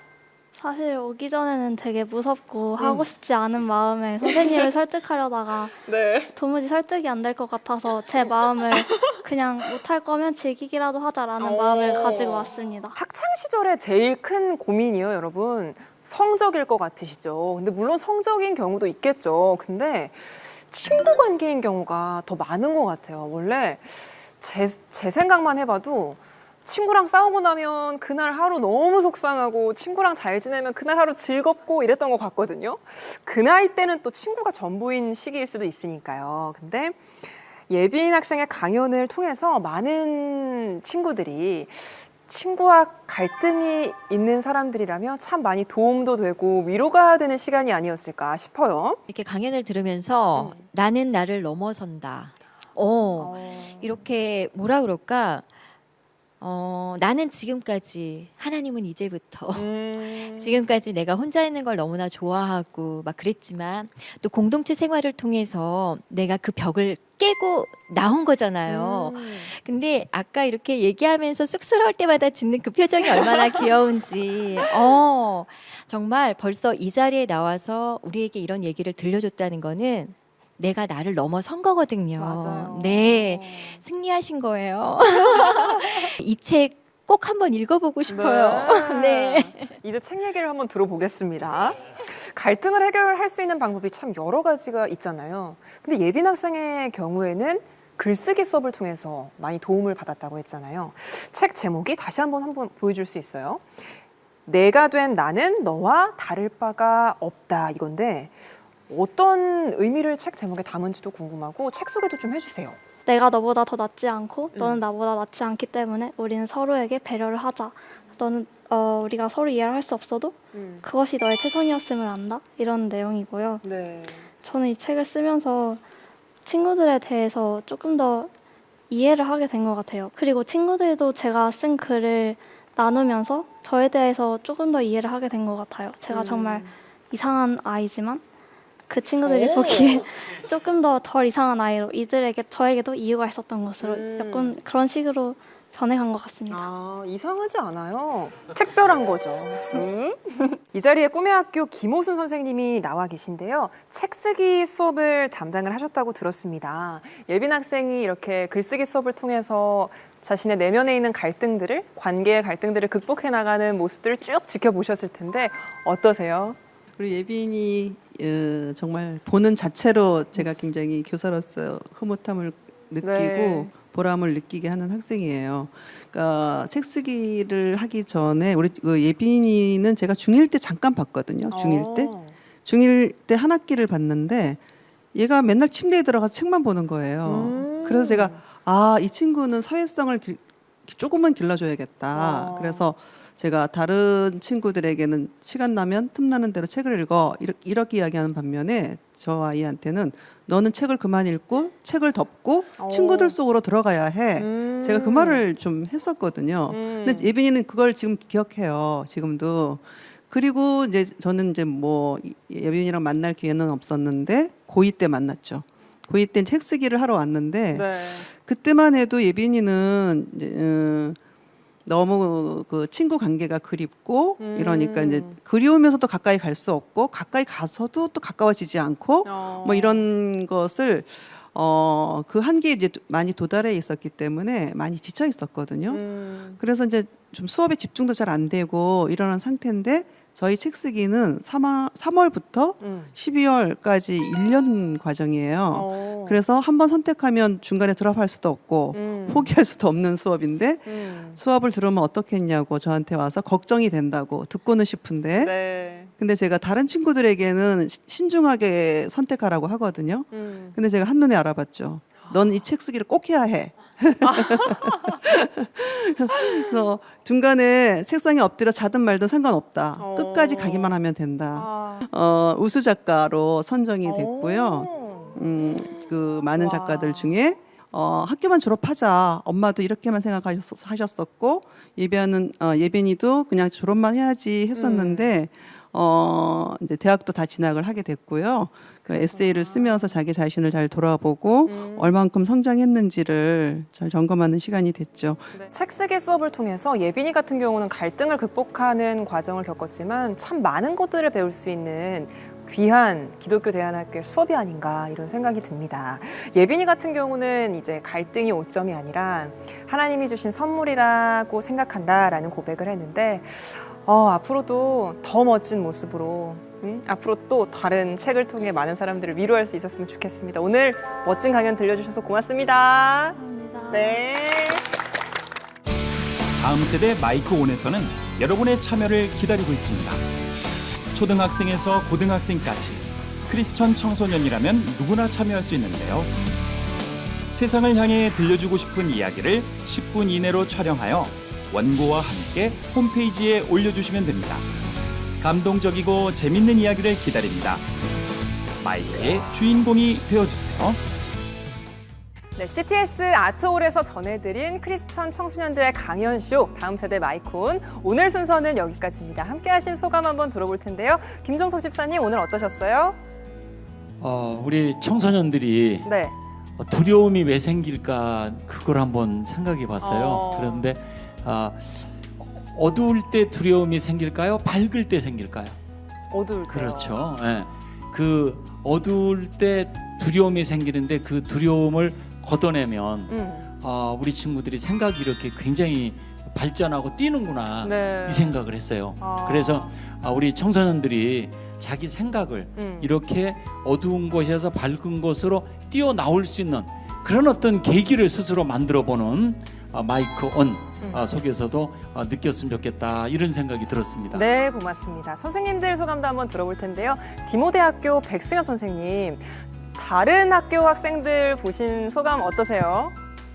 사실 오기 전에는 되게 무섭고 하고 싶지 않은 마음에 선생님을 설득하려다가 네. 도무지 설득이 안 될 것 같아서 제 마음을 그냥 못할 거면 즐기기라도 하자라는 마음을 가지고 왔습니다. 학창 시절에 제일 큰 고민이요, 여러분. 성적일 것 같으시죠? 근데 물론 성적인 경우도 있겠죠. 근데 친구 관계인 경우가 더 많은 것 같아요. 원래 제 생각만 해봐도 친구랑 싸우고 나면 그날 하루 너무 속상하고 친구랑 잘 지내면 그날 하루 즐겁고 이랬던 것 같거든요. 그 나이 때는 또 친구가 전부인 시기일 수도 있으니까요. 근데 예빈 학생의 강연을 통해서 많은 친구들이 친구와 갈등이 있는 사람들이라면 참 많이 도움도 되고 위로가 되는 시간이 아니었을까 싶어요. 이렇게 강연을 들으면서 나는 나를 넘어선다. 이렇게 뭐라 그럴까? 나는 지금까지, 하나님은 이제부터 지금까지 내가 혼자 있는 걸 너무나 좋아하고 막 그랬지만 또 공동체 생활을 통해서 내가 그 벽을 깨고 나온 거잖아요. 근데 아까 이렇게 얘기하면서 쑥스러울 때마다 짓는 그 표정이 얼마나 귀여운지 정말 벌써 이 자리에 나와서 우리에게 이런 얘기를 들려줬다는 거는 내가 나를 넘어선 거거든요. 맞아요. 네, 승리하신 거예요. 이 책 꼭 한번 읽어보고 싶어요. 네. 이제 책 얘기를 한번 들어보겠습니다. 갈등을 해결할 수 있는 방법이 참 여러 가지가 있잖아요. 근데 예빈 학생의 경우에는 글쓰기 수업을 통해서 많이 도움을 받았다고 했잖아요. 책 제목이 다시 한번 보여줄 수 있어요? 내가 된 나는 너와 다를 바가 없다, 이건데 어떤 의미를 책 제목에 담은지도 궁금하고 책 소개도 좀 해주세요. 내가 너보다 더 낫지 않고 너는 나보다 낫지 않기 때문에 우리는 서로에게 배려를 하자. 너는 우리가 서로 이해를 할 수 없어도 그것이 너의 최선이었음을 안다. 이런 내용이고요. 네. 저는 이 책을 쓰면서 친구들에 대해서 조금 더 이해를 하게 된 것 같아요. 그리고 친구들도 제가 쓴 글을 나누면서 저에 대해서 조금 더 이해를 하게 된 것 같아요. 제가 정말 이상한 아이지만 그 친구들이 보기에 조금 더 덜 이상한 아이로 저에게도 이유가 있었던 것으로 약간 그런 식으로 변해간 것 같습니다. 아, 이상하지 않아요. 특별한 거죠. 이 자리에 꿈의 학교 김호순 선생님이 나와 계신데요. 책 쓰기 수업을 담당을 하셨다고 들었습니다. 예빈 학생이 이렇게 글쓰기 수업을 통해서 자신의 내면에 있는 갈등들을, 관계의 갈등들을 극복해 나가는 모습들을 쭉 지켜보셨을 텐데 어떠세요? 우리 예빈이 정말 보는 자체로 제가 굉장히 교사로서 흐뭇함을 느끼고 네. 보람을 느끼게 하는 학생이에요. 그러니까 책 쓰기를 하기 전에 우리 예빈이는 제가 중1 때 잠깐 봤거든요. 중1 때. 중1 때 한 학기를 봤는데 얘가 맨날 침대에 들어가서 책만 보는 거예요. 그래서 제가 이 친구는 사회성을 조금만 길러줘야겠다. 그래서 제가 다른 친구들에게는 시간 나면 틈나는 대로 책을 읽어 이렇게 이야기하는 반면에 저 아이한테는 너는 책을 그만 읽고 책을 덮고 친구들 속으로 들어가야 해. 제가 그 말을 좀 했었거든요. 근데 예빈이는 그걸 지금 기억해요. 지금도. 그리고 이제 저는 이제 뭐 예빈이랑 만날 기회는 없었는데 고2 때 만났죠. 고2 때 책 쓰기를 하러 왔는데 네. 그때만 해도 예빈이는 이제 너무 그 친구 관계가 그립고 이러니까 이제 그리우면서도 가까이 갈 수 없고 가까이 가서도 또 가까워지지 않고 뭐 이런 것을 그 한계에 이제 많이 도달해 있었기 때문에 많이 지쳐 있었거든요. 그래서 이제 좀 수업에 집중도 잘 안 되고 이러는 상태인데 저희 책 쓰기는 3월부터 12월까지 1년 과정이에요. 그래서 한번 선택하면 중간에 드랍할 수도 없고 포기할 수도 없는 수업인데 수업을 들으면 어떻겠냐고 저한테 와서 걱정이 된다고 듣고는 싶은데 네. 근데 제가 다른 친구들에게는 신중하게 선택하라고 하거든요. 근데 제가 한눈에 알아봤죠. 넌 이 책 쓰기를 꼭 해야 해. 그래서 중간에 책상에 엎드려 자든 말든 상관없다. 끝까지 가기만 하면 된다. 우수 작가로 선정이 됐고요. 그 많은 작가들 중에 학교만 졸업하자. 엄마도 이렇게만 생각하셨었고 예빈이도 그냥 졸업만 해야지 했었는데 이제 대학도 다 진학을 하게 됐고요. 그 에세이를 쓰면서 자기 자신을 잘 돌아보고 얼만큼 성장했는지를 잘 점검하는 시간이 됐죠. 네. 책 쓰기 수업을 통해서 예빈이 같은 경우는 갈등을 극복하는 과정을 겪었지만 참 많은 것들을 배울 수 있는 귀한 기독교 대안학교의 수업이 아닌가 이런 생각이 듭니다. 예빈이 같은 경우는 이제 갈등이 오점이 아니라 하나님이 주신 선물이라고 생각한다라는 고백을 했는데 앞으로도 더 멋진 모습으로 앞으로 또 다른 책을 통해 많은 사람들을 위로할 수 있었으면 좋겠습니다. 오늘 멋진 강연 들려주셔서 고맙습니다. 감사합니다. 네. 다음 세대 마이크 온에서는 여러분의 참여를 기다리고 있습니다. 초등학생에서 고등학생까지 크리스천 청소년이라면 누구나 참여할 수 있는데요. 세상을 향해 들려주고 싶은 이야기를 10분 이내로 촬영하여 원고와 함께 홈페이지에 올려주시면 됩니다. 감동적이고 재밌는 이야기를 기다립니다. 마이크의 주인공이 되어주세요. 네, CTS 아트홀에서 전해드린 크리스천 청소년들의 강연쇼 다음 세대 마이콘 오늘 순서는 여기까지입니다. 함께하신 소감 한번 들어볼 텐데요. 김종석 집사님 오늘 어떠셨어요? 우리 청소년들이 네. 두려움이 왜 생길까 그걸 한번 생각해 봤어요. 그런데 어두울 때 두려움이 생길까요? 밝을 때 생길까요? 어두울 때. 그렇죠. 네. 그 어두울 때 두려움이 생기는데 그 두려움을 걷어내면 우리 친구들이 생각이 이렇게 굉장히 발전하고 뛰는구나 네. 이 생각을 했어요. 그래서 우리 청소년들이 자기 생각을 이렇게 어두운 곳에서 밝은 곳으로 뛰어나올 수 있는 그런 어떤 계기를 스스로 만들어보는 마이크 온 속에서도 느꼈으면 좋겠다 이런 생각이 들었습니다. 네, 고맙습니다. 선생님들 소감도 한번 들어볼 텐데요. 디모대학교 백승엽 선생님, 다른 학교 학생들 보신 소감 어떠세요?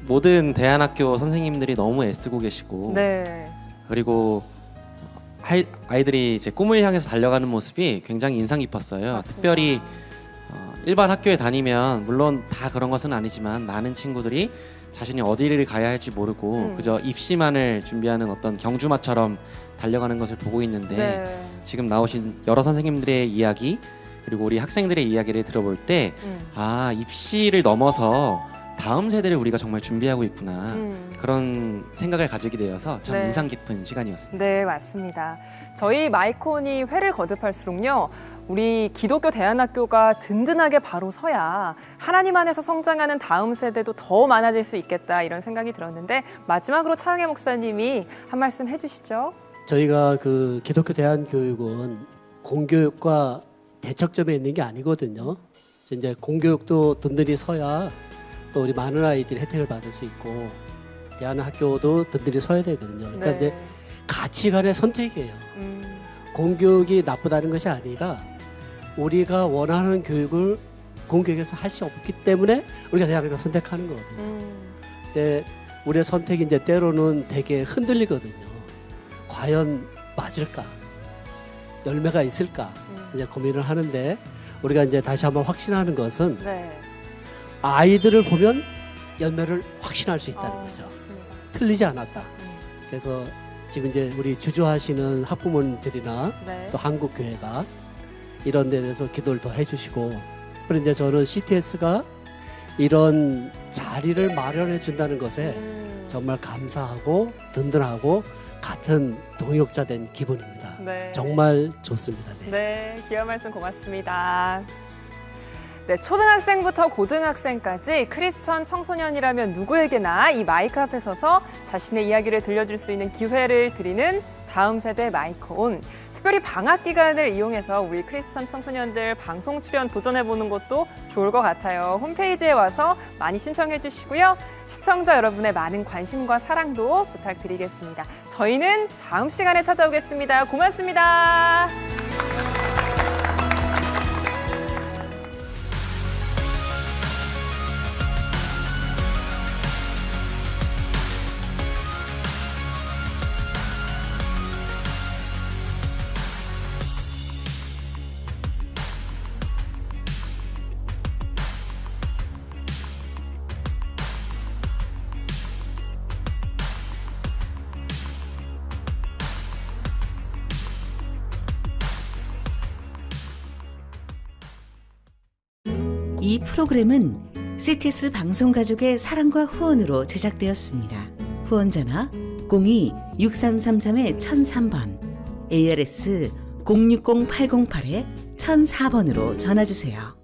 모든 대안학교 선생님들이 너무 애쓰고 계시고 네. 그리고 아이들이 이제 꿈을 향해서 달려가는 모습이 굉장히 인상 깊었어요. 맞습니다. 특별히 일반 학교에 다니면 물론 다 그런 것은 아니지만 많은 친구들이 자신이 어디를 가야 할지 모르고 그저 입시만을 준비하는 어떤 경주마처럼 달려가는 것을 보고 있는데 네. 지금 나오신 여러 선생님들의 이야기 그리고 우리 학생들의 이야기를 들어볼 때 입시를 넘어서 다음 세대를 우리가 정말 준비하고 있구나 그런 생각을 가지게 되어서 참 네. 인상 깊은 시간이었습니다. 네, 맞습니다. 저희 마이콘이 회를 거듭할수록요. 우리 기독교 대안학교가 든든하게 바로 서야 하나님 안에서 성장하는 다음 세대도 더 많아질 수 있겠다 이런 생각이 들었는데 마지막으로 차영애 목사님이 한 말씀 해주시죠. 저희가 그 기독교 대안교육은 공교육과 대척점에 있는 게 아니거든요. 이제 공교육도 든든히 서야 또 우리 많은 아이들이 혜택을 받을 수 있고 대안학교도 든든히 서야 되거든요. 그러니까 네. 이제 가치관의 선택이에요. 공교육이 나쁘다는 것이 아니라 우리가 원하는 교육을 공교육에서 할 수 없기 때문에 우리가 대학을 선택하는 거거든요. 근데 우리의 선택이 이제 때로는 되게 흔들리거든요. 과연 맞을까? 열매가 있을까? 이제 고민을 하는데 우리가 이제 다시 한번 확신하는 것은 네. 아이들을 보면 열매를 확신할 수 있다는 거죠. 맞습니다. 틀리지 않았다. 그래서 지금 이제 우리 주조하시는 학부모님들이나 네. 또 한국교회가 이런 데 대해서 기도를 더 해주시고 그리고 이제 저는 CTS가 이런 자리를 마련해 준다는 것에 정말 감사하고 든든하고 같은 동역자 된 기분입니다. 네. 정말 좋습니다. 네. 네, 귀한 말씀 고맙습니다. 네, 초등학생부터 고등학생까지 크리스천 청소년이라면 누구에게나 이 마이크 앞에 서서 자신의 이야기를 들려줄 수 있는 기회를 드리는 다음 세대 마이크온. 특별히 방학 기간을 이용해서 우리 크리스천 청소년들 방송 출연 도전해보는 것도 좋을 것 같아요. 홈페이지에 와서 많이 신청해 주시고요. 시청자 여러분의 많은 관심과 사랑도 부탁드리겠습니다. 저희는 다음 시간에 찾아오겠습니다. 고맙습니다. 이 프로그램은 CTS 방송가족의 사랑과 후원으로 제작되었습니다. 후원전화 02-6333-1003번, ARS 060-808-1004번으로 전화주세요.